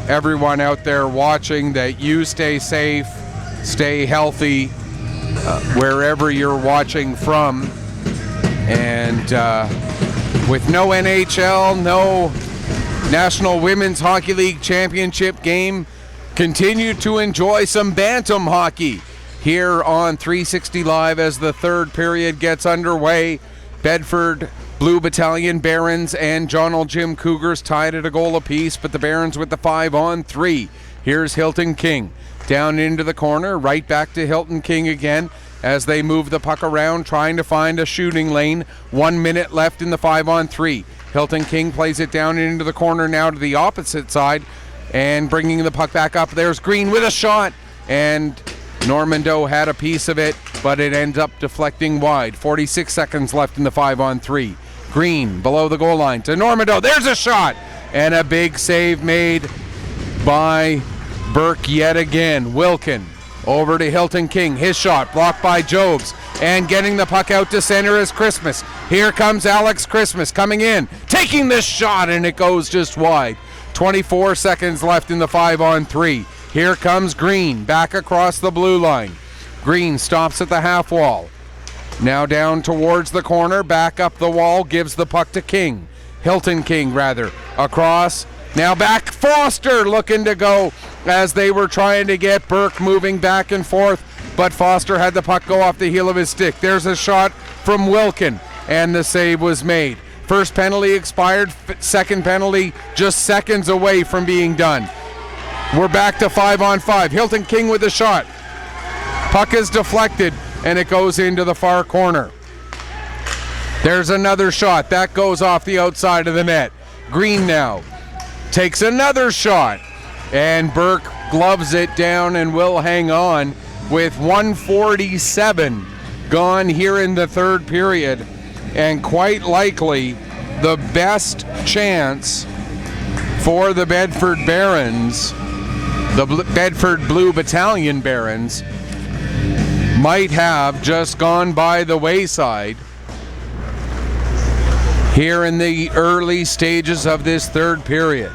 [SPEAKER 1] everyone out there watching that you stay safe, stay healthy, wherever you're watching from. And with no NHL, no National Women's Hockey League Championship game, continue to enjoy some Bantam hockey here on 360 Live as the third period gets underway. Bedford Blue Battalion Barons and John L. Jim Cougars tied at a goal apiece, but the Barons with the 5-on-3. Here's Hilton King down into the corner, right back to Hilton King again as they move the puck around, trying to find a shooting lane. 1 minute left in the 5-on-3. Hilton King plays it down into the corner now to the opposite side and bringing the puck back up. There's Green with a shot, and Normando had a piece of it, but it ends up deflecting wide. 46 seconds left in the 5-on-3. Green below the goal line to Normando. There's a shot, and a big save made by Burke yet again. Wilkin over to Hilton King. His shot blocked by Jobs, and getting the puck out to center is Christmas. Here comes Alex Christmas coming in, taking this shot, and it goes just wide. 24 seconds left in the 5-on-3. Here comes Green back across the blue line. Green stops at the half wall. Now down towards the corner, back up the wall, gives the puck to King. Hilton King, rather. Across, now back, Foster looking to go as they were trying to get Burke moving back and forth, but Foster had the puck go off the heel of his stick. There's a shot from Wilkin, and the save was made. First penalty expired, second penalty just seconds away from being done. We're back to 5-on-5. Hilton King with the shot. Puck is deflected, and it goes into the far corner. There's another shot. That goes off the outside of the net. Green now takes another shot, and Burke gloves it down and will hang on with 1:47 gone here in the third period, and quite likely the best chance for the Bedford Barons, the Bedford Blue Battalion Barons, might have just gone by the wayside here in the early stages of this third period.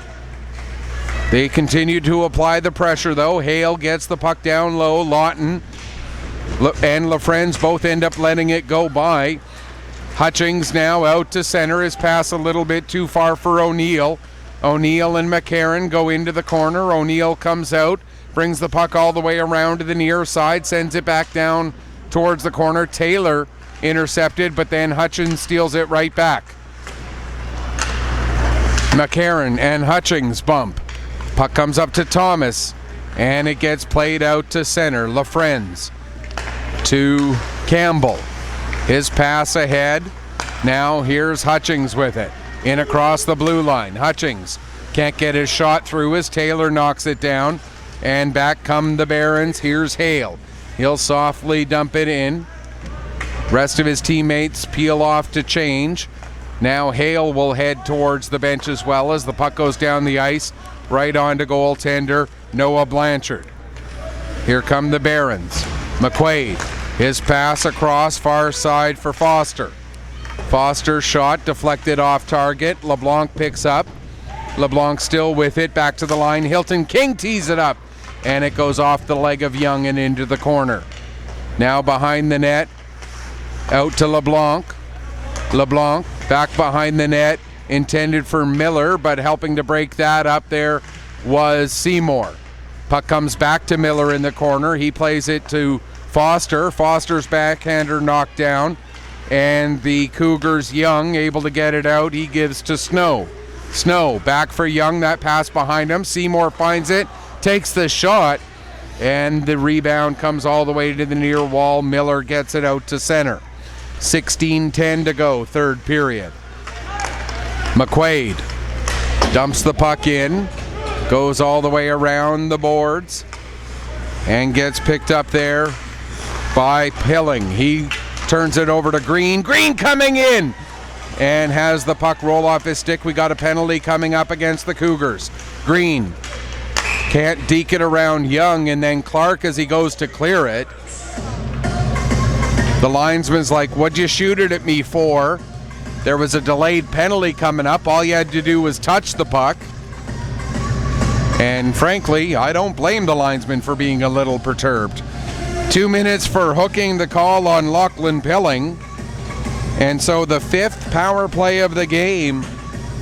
[SPEAKER 1] They continue to apply the pressure, though. Hale gets the puck down low. Lawton and LaFrenz both end up letting it go by. Hutchings now out to center. His pass a little bit too far for O'Neill. O'Neill and McCarron go into the corner. O'Neill comes out, brings the puck all the way around to the near side, sends it back down towards the corner. Taylor intercepted, but then Hutchings steals it right back. McCarron and Hutchings bump. Puck comes up to Thomas, and it gets played out to center. LaFrenz to Campbell. His pass ahead Now here's Hutchings with it. In across the blue line. Hutchings can't get his shot through as Taylor knocks it down. And back come the Barons. Here's Hale. He'll softly dump it in. Rest of his teammates peel off to change. Now Hale will head towards the bench as well as the puck goes down the ice. Right on to goaltender Noah Blanchard. Here come the Barons. McQuaid. His pass across far side for Foster. Foster's shot deflected off target. LeBlanc picks up. LeBlanc still with it. Back to the line. Hilton King tees it up. And it goes off the leg of Young and into the corner. Now behind the net. Out to LeBlanc. LeBlanc back behind the net. Intended for Miller, but helping to break that up there was Seymour. Puck comes back to Miller in the corner. He plays it to Foster. Foster's backhander knocked down. And the Cougars, Young, able to get it out. He gives to Snow. Snow back for Young. That pass behind him. Seymour finds it. Takes the shot. And the rebound comes all the way to the near wall. Miller gets it out to center. 16:10 to go, third period. McQuaid dumps the puck in. Goes all the way around the boards. And gets picked up there by Pilling. He turns it over to Green. Green coming in and has the puck roll off his stick. We got a penalty coming up against the Cougars. Green can't deke it around Young, and then Clark as he goes to clear it. The linesman's like, what'd you shoot it at me for? There was a delayed penalty coming up. All you had to do was touch the puck. And frankly, I don't blame the linesman for being a little perturbed. 2 minutes for hooking the call on Lachlan Pilling. And so the fifth power play of the game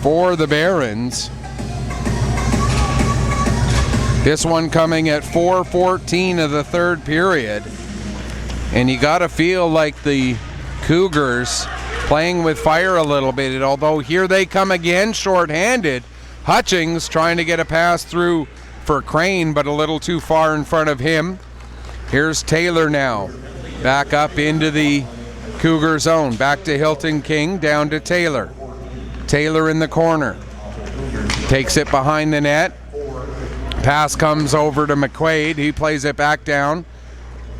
[SPEAKER 1] for the Barons. This one coming at 4:14 of the third period. And you got to feel like the Cougars playing with fire a little bit. Although here they come again, shorthanded. Hutchings trying to get a pass through for Crane, but a little too far in front of him. Here's Taylor now. Back up into the Cougar zone. Back to Hilton King, down to Taylor. Taylor in the corner. Takes it behind the net. Pass comes over to McQuaid. He plays it back down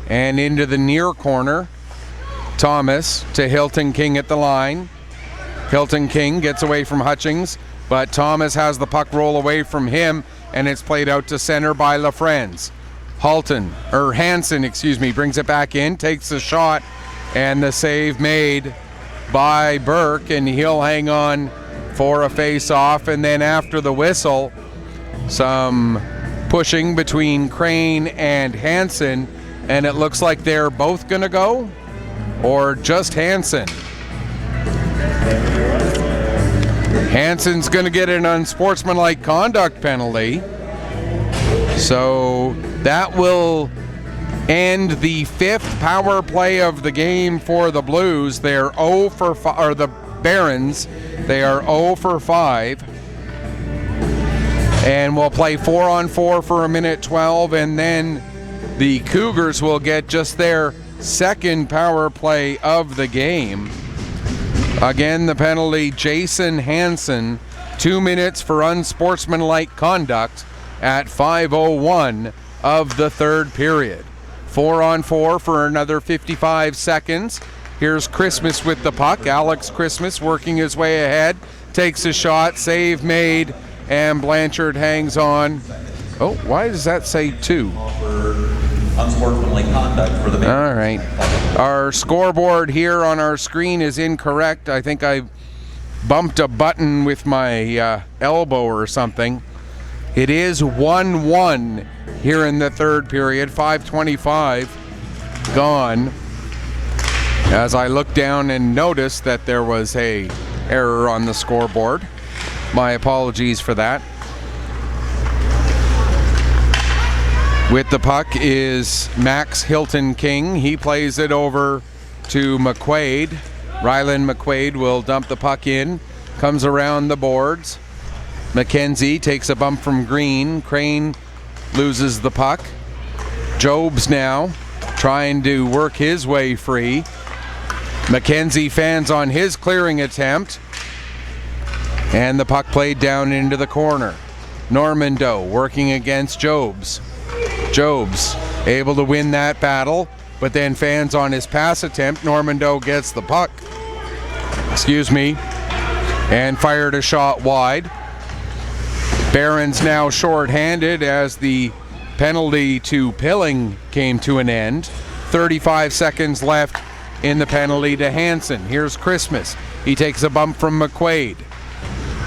[SPEAKER 1] and into the near corner. Thomas to Hilton King at the line. Hilton King gets away from Hutchings, but Thomas has the puck roll away from him, and it's played out to center by LaFrance. Hansen, brings it back in, takes the shot, and the save made by Burke, and he'll hang on for a face-off. And then after the whistle, some pushing between Crane and Hansen, and it looks like they're both going to go, or just Hansen. Hansen's going to get an unsportsmanlike conduct penalty. So that will end the fifth power play of the game for the Blues. They're 0 for 5, or the Barons. They are 0 for 5. And we'll play 4-on-4 for 1:12, and then the Cougars will get just their second power play of the game. Again, the penalty, Jason Hansen, 2 minutes for unsportsmanlike conduct at 5:01 of the third period. 4-on-4 for another 55 seconds. Here's Christmas with the puck. Alex Christmas working his way ahead, takes a shot, save made, and Blanchard hangs on. Oh, why does that say 2?
[SPEAKER 2] Unsportsmanlike conduct for the
[SPEAKER 1] All right. Our scoreboard here on our screen is incorrect. I think I bumped a button with my elbow or something. It is 1-1 here in the third period. 5:25 gone. As I looked down and noticed that there was a error on the scoreboard. My apologies for that. With the puck is Max Hilton King. He plays it over to McQuaid. Rylan McQuaid will dump the puck in. Comes around the boards. McKenzie takes a bump from Green. Crane loses the puck. Jobs now trying to work his way free. Mackenzie fans on his clearing attempt. And the puck played down into the corner. Normando working against Jobs. Jobs able to win that battle, but then fans on his pass attempt. Normando gets the puck. And fired a shot wide. Barons now shorthanded as the penalty to Pilling came to an end. 35 seconds left in the penalty to Hansen. Here's Christmas. He takes a bump from McQuaid.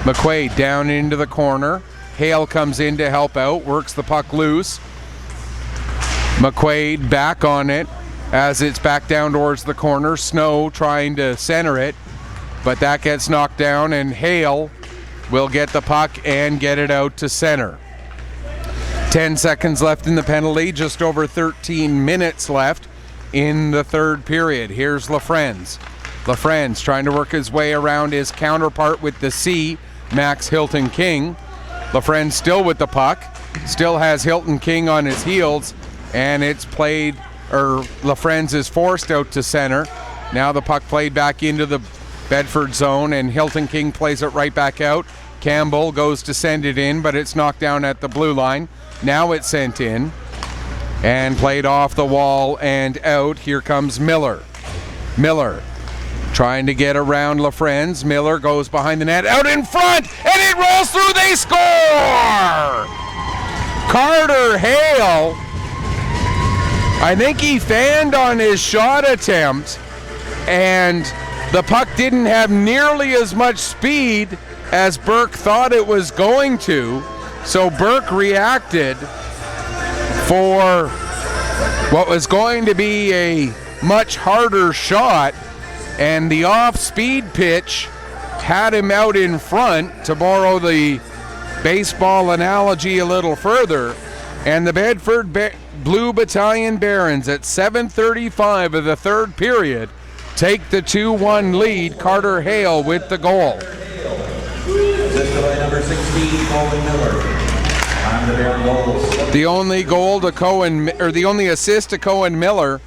[SPEAKER 1] McQuaid down into the corner. Hale comes in to help out, works the puck loose. McQuaid back on it as it's back down towards the corner. Snow trying to center it, but that gets knocked down, and Hale will get the puck and get it out to center. 10 seconds left in the penalty, just over 13 minutes left in the third period. Here's LaFrenz. LaFrenz trying to work his way around his counterpart with the C, Max Hilton King. LaFrenz still with the puck, still has Hilton King on his heels, and it's played, or LaFrenz is forced out to center. Now the puck played back into the Bedford zone, and Hilton King plays it right back out. Campbell goes to send it in, but it's knocked down at the blue line. Now it's sent in and played off the wall and out. Here comes Miller. Miller trying to get around LaFrenz. Miller goes behind the net, out in front, and it rolls through. They score! Carter Hale, I think he fanned on his shot attempt, and the puck didn't have nearly as much speed as Burke thought it was going to. So Burke reacted for what was going to be a much harder shot, and the off-speed pitch had him out in front, to borrow the baseball analogy a little further. And the Bedford Blue Battalion Barons at 7:35 of the third period take the 2-1 lead. Carter Hale with the goal.
[SPEAKER 2] Assisted by number 16, Colin Miller. On the Baron goals.
[SPEAKER 1] The only goal to Cohen, or the only assist to Cohen Miller.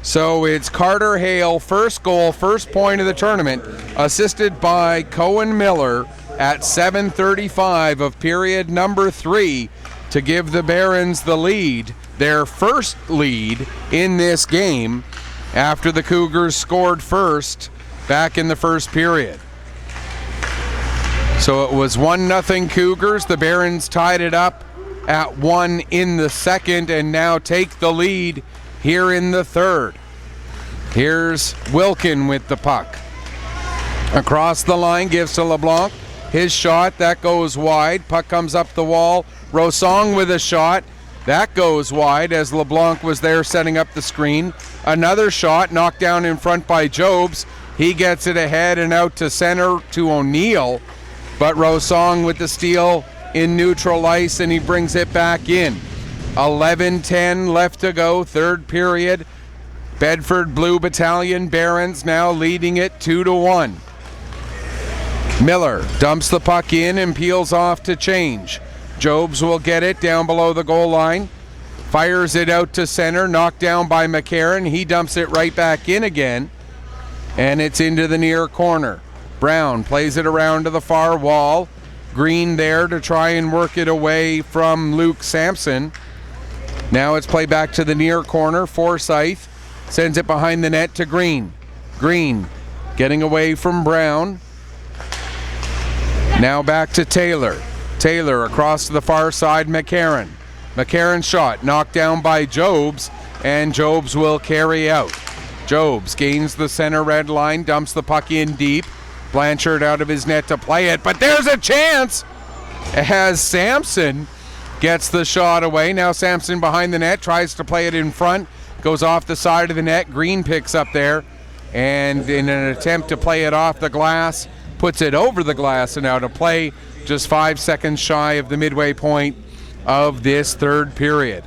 [SPEAKER 1] So it's Carter Hale, first goal, first point of the tournament, assisted by Cohen Miller at 7:35 of period number 3 to give the Barons the lead, their first lead in this game, after the Cougars scored first back in the first period. So it was 1-0 Cougars. The Barons tied it up at 1 in the second and now take the lead here in the third. Here's Wilkin with the puck. Across the line, gives to LeBlanc. His shot, that goes wide. Puck comes up the wall. Rosong with a shot. That goes wide as LeBlanc was there setting up the screen. Another shot knocked down in front by Jobs. He gets it ahead and out to center to O'Neill. But Rosong with the steal in neutral ice, and he brings it back in. 11:10 left to go, third period. Bedford Blue Battalion Barons now leading it 2-1. Miller dumps the puck in and peels off to change. Jobs will get it down below the goal line. Fires it out to center, knocked down by McCarron. He dumps it right back in again, and it's into the near corner. Brown plays it around to the far wall. Green there to try and work it away from Luke Sampson. Now it's played back to the near corner. Forsyth sends it behind the net to Green. Green getting away from Brown. Now back to Taylor. Taylor across to the far side, McCarron. McCarron's shot knocked down by Jobs, and Jobs will carry out. Jobs gains the center red line, dumps the puck in deep. Blanchard out of his net to play it, but there's a chance as Sampson gets the shot away. Now Sampson behind the net, tries to play it in front, goes off the side of the net. Green picks up there, and in an attempt to play it off the glass, puts it over the glass and out of play, just 5 seconds shy of the midway point of this third period.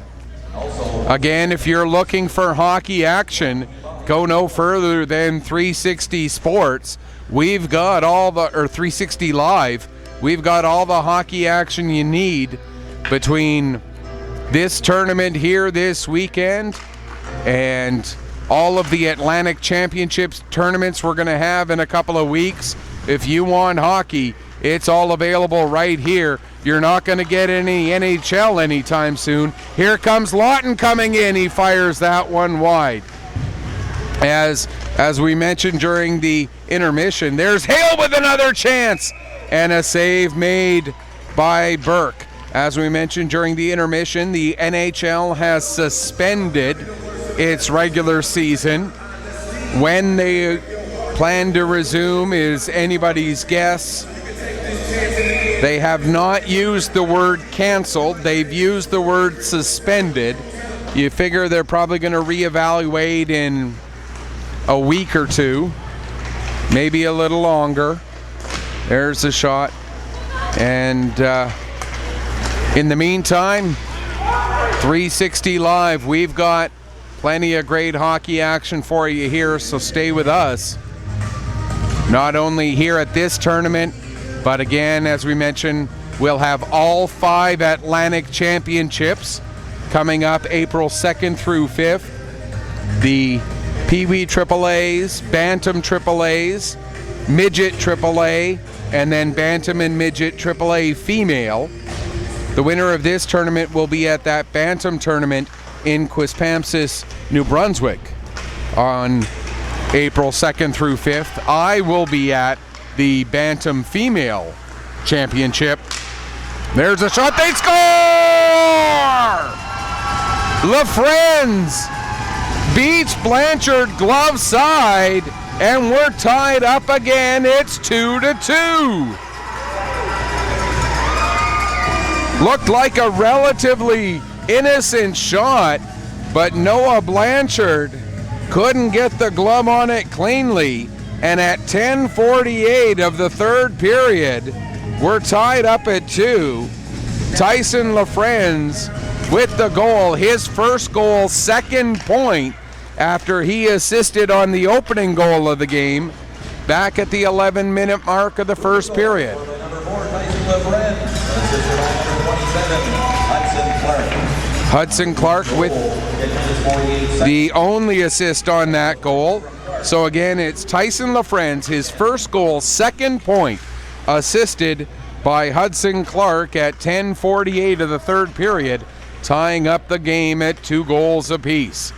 [SPEAKER 1] Again, if you're looking for hockey action, go no further than 360 Sports. We've got all the, or 360 Live, we've got all the hockey action you need between this tournament here this weekend and all of the Atlantic Championships tournaments we're going to have in a couple of weeks. If you want hockey, it's all available right here. You're not going to get any NHL anytime soon. Here comes Lawton coming in. He fires that one wide. As we mentioned during the intermission, there's Hale with another chance, and a save made by Burke. As we mentioned during the intermission, the NHL has suspended its regular season. When they plan to resume is anybody's guess. They have not used the word canceled. They've used the word suspended. You figure they're probably going to reevaluate in a week or two, maybe a little longer. There's a shot. And in the meantime, 360 Live, we've got plenty of great hockey action for you here, so stay with us. Not only here at this tournament, but again, as we mentioned, we'll have all 5 Atlantic Championships coming up April 2nd through 5th. The Pee Wee AAAs, Bantam AAAs, Midget AAA, and then Bantam and Midget AAA female. The winner of this tournament will be at that Bantam tournament in Quispamsis, New Brunswick on April 2nd through 5th. I will be at the Bantam Female Championship. There's a shot, they score! LaFrenz beats Blanchard glove side, and we're tied up again. It's 2-2. Looked like a relatively innocent shot, but Noah Blanchard couldn't get the glove on it cleanly. And at 10:48 of the third period, we're tied up at 2. Tyson LaFrenz with the goal, his first goal, second point, after he assisted on the opening goal of the game back at the 11-minute mark of the first period. Hudson Clark with the only assist on that goal. So again, it's Tyson LaFrenz, his first goal, second point, assisted by Hudson Clark at 10:48 of the third period, tying up the game at 2 goals apiece.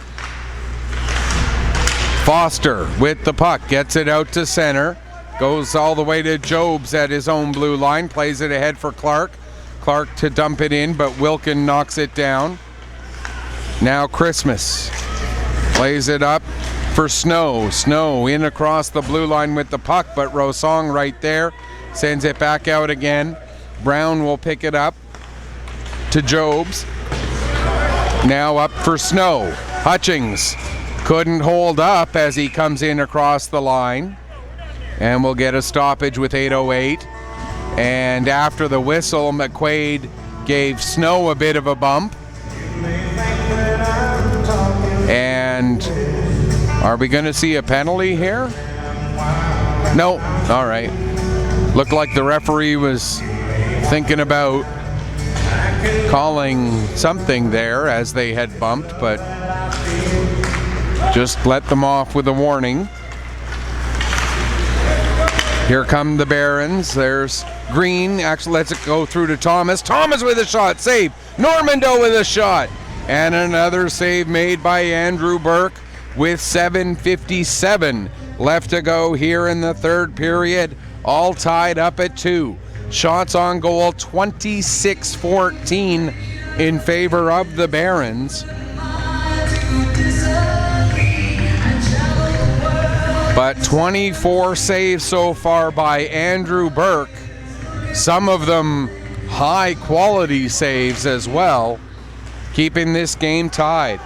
[SPEAKER 1] Foster with the puck, gets it out to center, goes all the way to Jobs at his own blue line, plays it ahead for Clark. Clark to dump it in, but Wilkin knocks it down. Now Christmas plays it up for Snow. Snow in across the blue line with the puck, but Rosong right there sends it back out again. Brown will pick it up to Jobs. Now up for Snow. Hutchings couldn't hold up as he comes in across the line, and we'll get a stoppage with 8:08. And after the whistle, McQuaid gave Snow a bit of a bump. And are we going to see a penalty here? No. All right. Looked like the referee was thinking about calling something there as they had bumped, but just let them off with a warning. Here come the Barons. There's Green. Actually lets it go through to Thomas. Thomas with a shot. Save. Normando with a shot. And another save made by Andrew Burke with 7:57 left to go here in the third period. All tied up at 2. Shots on goal 26-14 in favor of the Barons. But 24 saves so far by Andrew Burke. Some of them high quality saves as well, keeping this game tied.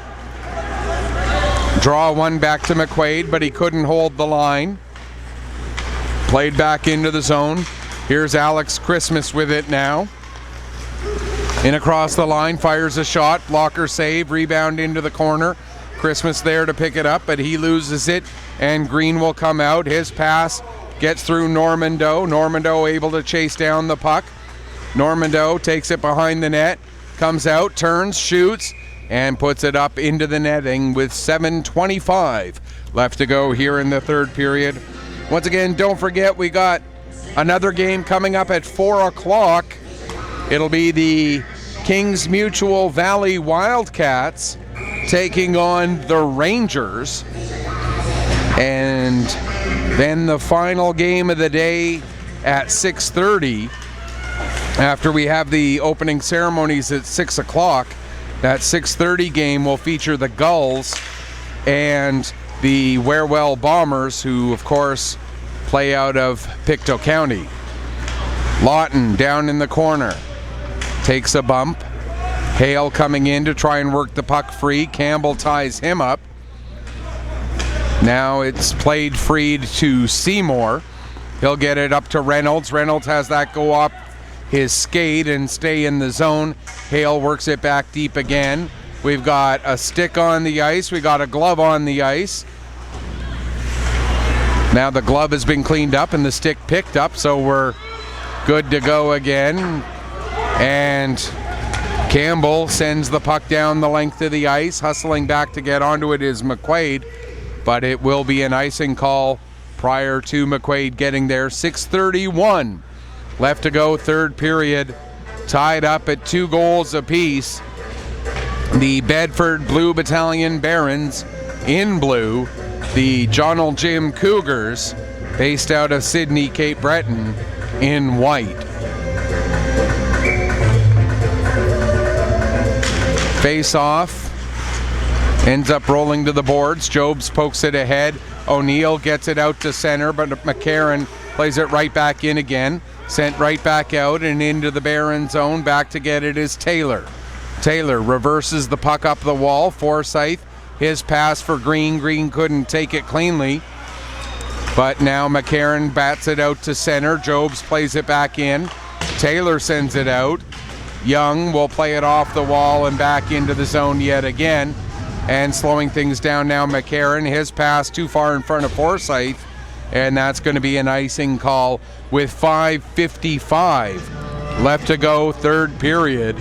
[SPEAKER 1] Draw one back to McQuaid, but he couldn't hold the line. Played back into the zone. Here's Alex Christmas with it now. In across the line, fires a shot. Blocker save, rebound into the corner. Christmas there to pick it up, but he loses it, and Green will come out. His pass gets through Normando. Normando able to chase down the puck. Normando takes it behind the net, comes out, turns, shoots, and puts it up into the netting with 7:25 left to go here in the third period. Once again, don't forget we got another game coming up at 4 o'clock. It'll be the Kings Mutual Valley Wildcats taking on the Rangers. And then the final game of the day at 6:30, after we have the opening ceremonies at 6 o'clock. That 6:30 game will feature the Gulls and the Warewell Bombers, who of course play out of Pictou County. Lawton down in the corner takes a bump. Hale coming in to try and work the puck free. Campbell ties him up. Now it's played free to Seymour. He'll get it up to Reynolds. Reynolds has that go up his skate and stay in the zone. Hale works it back deep again. We've got a stick on the ice. We got a glove on the ice. Now the glove has been cleaned up and the stick picked up, so we're good to go again. And Campbell sends the puck down the length of the ice. Hustling back to get onto it is McQuaid, but it will be an icing call prior to McQuaid getting there. 6:31 left to go, third period, tied up at 2 goals apiece. The Bedford Blue Battalion Barons in blue, the John Jim Cougars, based out of Sydney, Cape Breton, in white. Face off, ends up rolling to the boards. Jobs pokes it ahead. O'Neill gets it out to center, but McCarron plays it right back in again. Sent right back out and into the Barron zone. Back to get it is Taylor. Taylor reverses the puck up the wall. Forsyth, his pass for Green. Green couldn't take it cleanly, but now McCarron bats it out to center. Jobs plays it back in. Taylor sends it out. Young will play it off the wall and back into the zone yet again. And slowing things down now, McCarron, his pass too far in front of Forsyth, and that's going to be an icing call with 5:55 left to go, third period.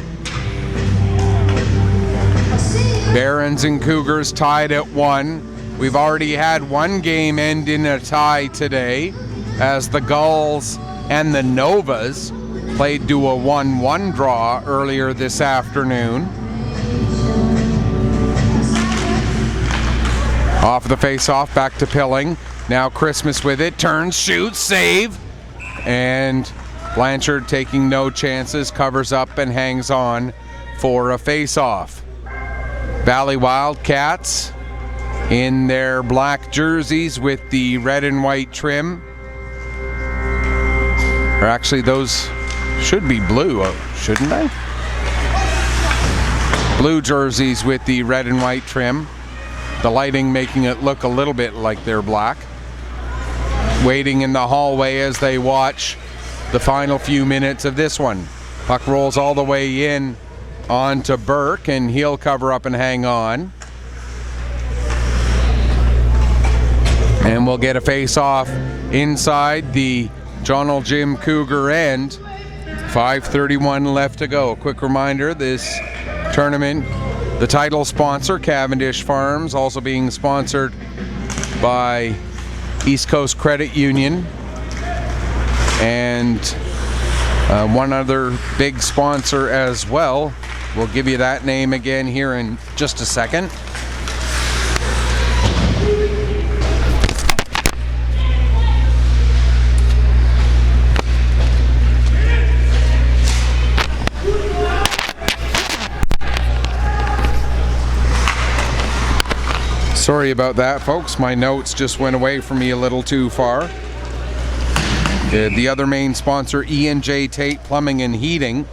[SPEAKER 1] Barons and Cougars tied at 1. We've already had one game end in a tie today, as the Gulls and the Novas played to a 1-1 draw earlier this afternoon. Off the face-off, back to Pilling. Now Christmas with it, turns, shoots, save. And Blanchard, taking no chances, covers up and hangs on for a face-off. Valley Wildcats in their black jerseys with the red and white trim. Or actually, those should be blue, shouldn't they? Blue jerseys with the red and white trim. The lighting making it look a little bit like they're black. Waiting in the hallway as they watch the final few minutes of this one. Puck rolls all the way in onto Burke, and he'll cover up and hang on. And we'll get a face-off inside the John Jim Cougar end. 5:31 left to go. A quick reminder, this tournament, the title sponsor, Cavendish Farms, also being sponsored by East Coast Credit Union, and one other big sponsor as well. We'll give you that name again here in just a second. Sorry about that, folks. My notes just went away from me a little too far. The other main sponsor, E&J Tate Plumbing and Heating,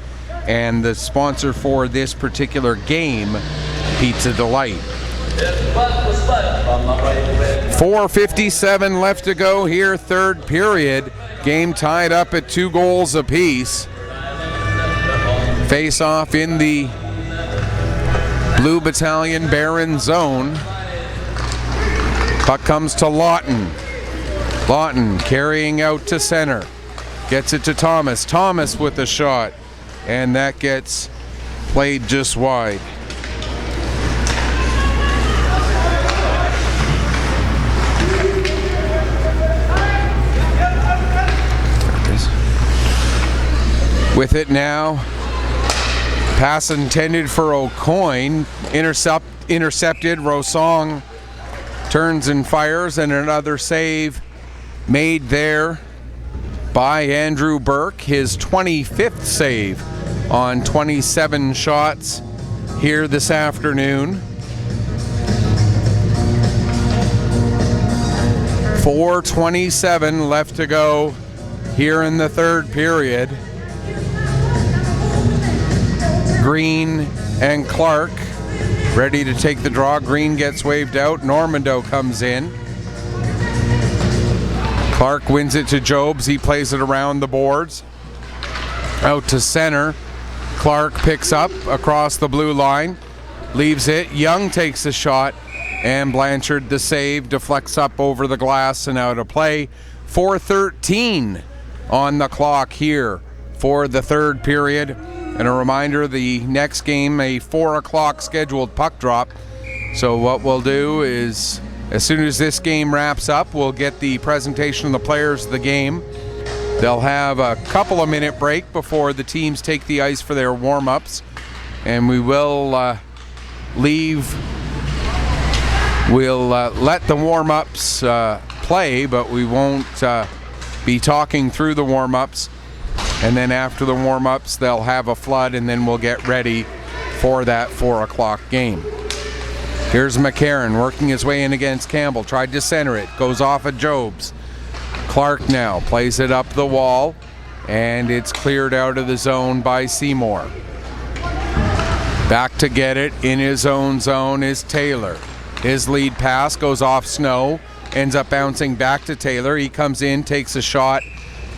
[SPEAKER 1] and the sponsor for this particular game, Pizza Delight. 4:57 left to go here, third period. Game tied up at 2 goals apiece. Face off in the Blue Battalion Baron zone. Puck comes to Lawton. Lawton carrying out to center. Gets it to Thomas. Thomas with the shot. And that gets played just wide. With it now. Pass intended for O'Coin. Intercepted. Rosong turns and fires, and another save made there by Andrew Burke. His 25th save on 27 shots here this afternoon. 4:27 left to go here in the third period. Green and Clark ready to take the draw. Green gets waved out. Normando comes in. Clark wins it to Jobs. He plays it around the boards. Out to center. Clark picks up across the blue line. Leaves it. Young takes a shot. And Blanchard, the save, deflects up over the glass and out of play. 4:13 on the clock here for the third period. And a reminder, the next game, a 4 o'clock scheduled puck drop. So what we'll do is, as soon as this game wraps up, we'll get the presentation of the players of the game. They'll have a couple of minute break before the teams take the ice for their warm-ups. And we will We'll let the warm-ups play, but we won't be talking through the warm-ups. And then after the warm-ups, they'll have a flood, and then we'll get ready for that 4 o'clock game. Here's McCarron working his way in against Campbell. Tried to center it. Goes off of Jobs. Clark now plays it up the wall, and it's cleared out of the zone by Seymour. Back to get it in his own zone is Taylor. His lead pass goes off Snow, ends up bouncing back to Taylor. He comes in, takes a shot,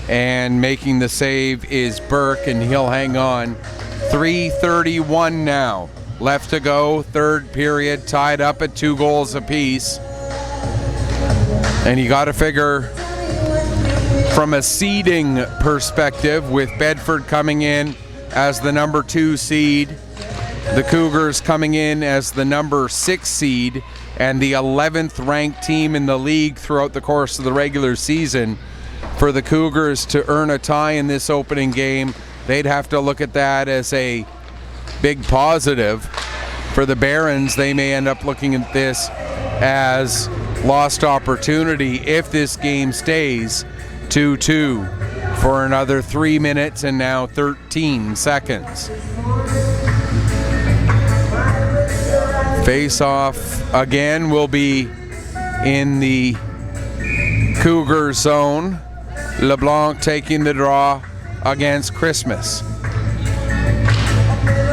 [SPEAKER 1] and making the save is Burke, and he'll hang on. 3:31 now left to go. Third period, tied up at 2 goals apiece. And you got to figure from a seeding perspective, with Bedford coming in as the number 2 seed, the Cougars coming in as the number 6 seed, and the 11th ranked team in the league throughout the course of the regular season. For the Cougars to earn a tie in this opening game, they'd have to look at that as a big positive. For the Barons, they may end up looking at this as lost opportunity if this game stays 2-2 for another 3 minutes and now 13 seconds. Face-off again will be in the Cougar zone. LeBlanc taking the draw against Christmas.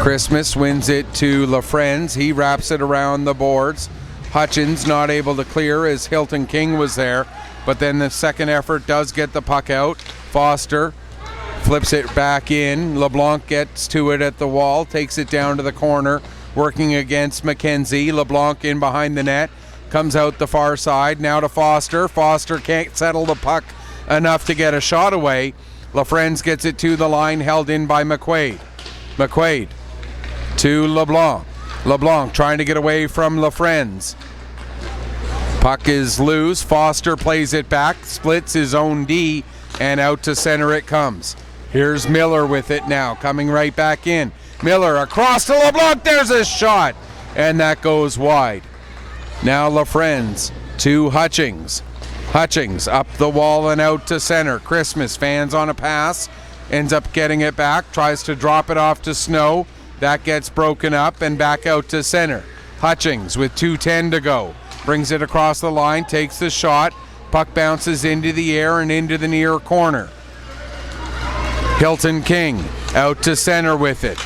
[SPEAKER 1] Christmas wins it to LaFrenz. He wraps it around the boards. Hutchins not able to clear as Hilton King was there, but then the second effort does get the puck out. Foster flips it back in. LeBlanc gets to it at the wall, takes it down to the corner, working against McKenzie. LeBlanc in behind the net, comes out the far side, now to Foster. Foster can't settle the puck enough to get a shot away. LaFrenz gets it to the line, held in by McQuaid. McQuaid to LeBlanc. LeBlanc trying to get away from LaFrenz. Puck is loose. Foster plays it back, splits his own D, and out to center it comes. Here's Miller with it now, coming right back in. Miller across to LeBlanc. There's a shot, and that goes wide. Now LaFrenz to Hutchings. Hutchings up the wall and out to center. Christmas fans on a pass, ends up getting it back, tries to drop it off to Snow. That gets broken up and back out to center. Hutchings with 2:10 to go. Brings it across the line, takes the shot. Puck bounces into the air and into the near corner. Hilton King out to center with it.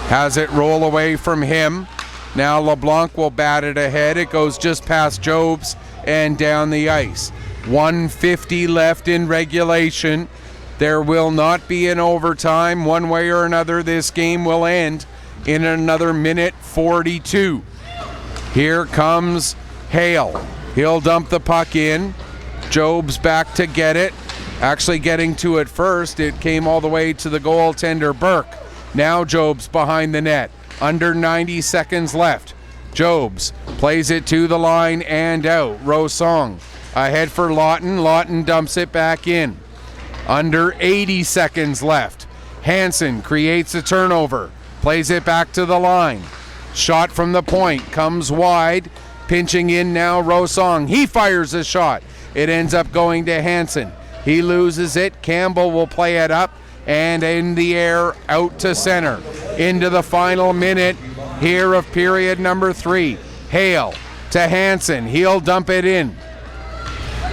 [SPEAKER 1] Has it roll away from him. Now LeBlanc will bat it ahead. It goes just past Jobs and down the ice. 1:50 left in regulation. There will not be an overtime. One way or another, this game will end in another minute 42. Here comes Hale. He'll dump the puck in. Jobs back to get it. Actually getting to it first. It came all the way to the goaltender, Burke. Now Jobs behind the net. Under 90 seconds left. Jobs plays it to the line and out. Rosong ahead for Lawton. Lawton dumps it back in. Under 80 seconds left. Hansen creates a turnover, plays it back to the line. Shot from the point, comes wide, pinching in now Rosong. He fires a shot. It ends up going to Hansen. He loses it. Campbell will play it up and in the air out to center. Into the final minute here of period number 3. Hale to Hansen. He'll dump it in.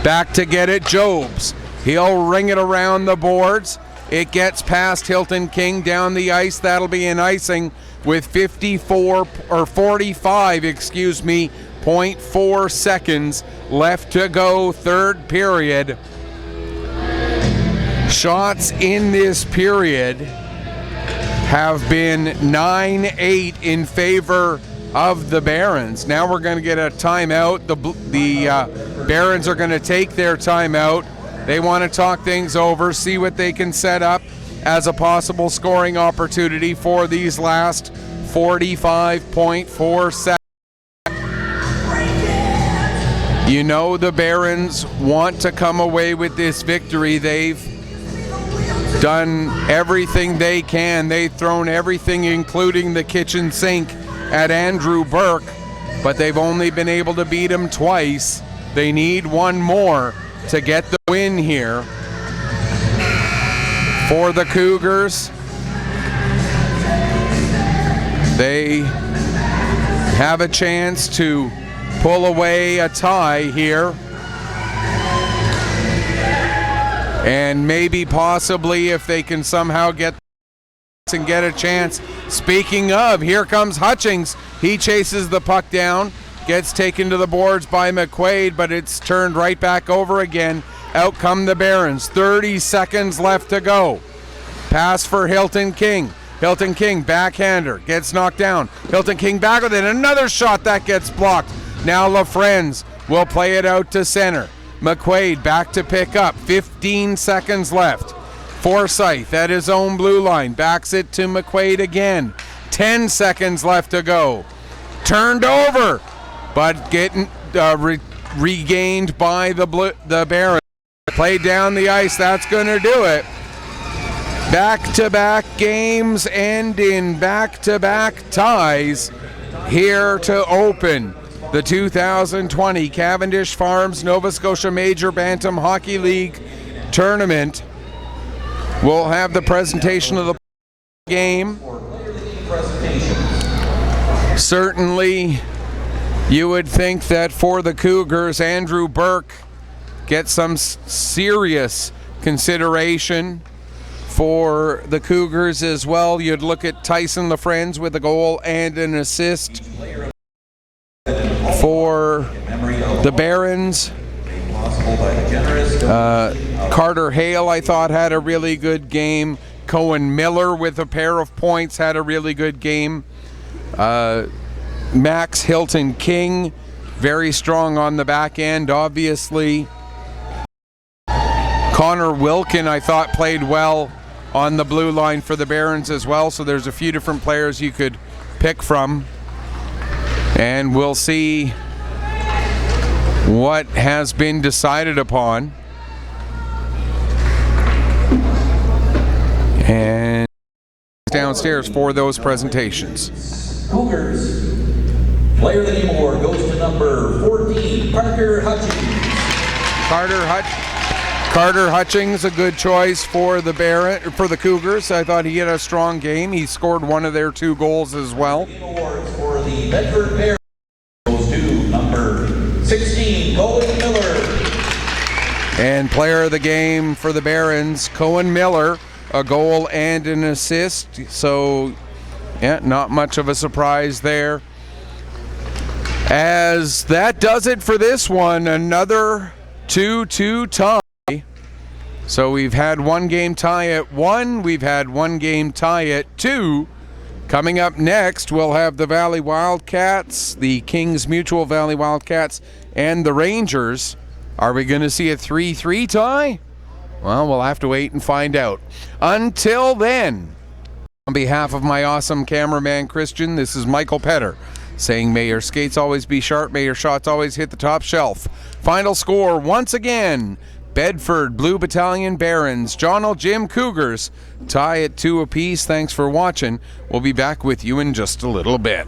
[SPEAKER 1] Back to get it, Jobs. He'll ring it around the boards. It gets past Hilton King down the ice. That'll be an icing with 0.4 seconds left to go, third period. Shots in this period have been 9-8 in favor of the Barons. Now we're going to get a timeout. The Barons are going to take their timeout. They want to talk things over, see what they can set up as a possible scoring opportunity for these last 45.4 seconds. You know the Barons want to come away with this victory. They've done everything they can. They've thrown everything, including the kitchen sink, at Andrew Burke, but they've only been able to beat him twice. They need one more to get the win here. For the Cougars, they have a chance to pull away a tie here, and maybe possibly if they can somehow get a chance. Speaking of, here comes Hutchings. He chases the puck down, gets taken to the boards by McQuaid, but it's turned right back over again. Out come the Barons. 30 seconds left to go. Pass for Hilton King. Hilton King, backhander, gets knocked down. Hilton King back with it. Another shot that gets blocked. Now LaFrenz will play it out to center. McQuaid back to pick up. 15 seconds left. Forsyth at his own blue line. Backs it to McQuaid again. 10 seconds left to go. Turned over, but getting regained by the Barons. Played down the ice. That's going to do it. Back-to-back games end in back-to-back ties here to open the 2020 Cavendish Farms Nova Scotia Major Bantam Hockey League Tournament. We'll have the presentation of the game. Certainly, you would think that for the Cougars, Andrew Burke gets some serious consideration. For the Cougars as well, you'd look at Tyson LaFrenz with a goal and an assist. For the Barons, Carter Hale, I thought, had a really good game. Cohen Miller with a pair of points had a really good game. Max Hilton King, very strong on the back end, obviously. Connor Wilkin, I thought, played well on the blue line for the Barons as well, so there's a few different players you could pick from. And we'll see what has been decided upon. And downstairs for those presentations.
[SPEAKER 2] Cougars, player of the game award goes to number 14, Parker Hutchings.
[SPEAKER 1] Carter Hutchings, a good choice for the Cougars. I thought he had a strong game. He scored one of their 2 goals as well.
[SPEAKER 2] Awards for the Bedford Bears goes to number 16, Cohen Miller.
[SPEAKER 1] And player of the game for the Barons, Cohen Miller, a goal and an assist. So, yeah, not much of a surprise there. As that does it for this one, another 2-2 tie. So we've had one game tie at 1, we've had one game tie at 2. Coming up next, we'll have the Valley Wildcats, the Kings Mutual Valley Wildcats, and the Rangers. Are we going to see a 3-3 tie? Well, we'll have to wait and find out. Until then, on behalf of my awesome cameraman Christian, this is Michael Petter saying may your skates always be sharp, may your shots always hit the top shelf. Final score once again, Bedford Blue Battalion Barons, Johnell Jim Cougars tie at 2 apiece. Thanks for watching. We'll be back with you in just a little bit.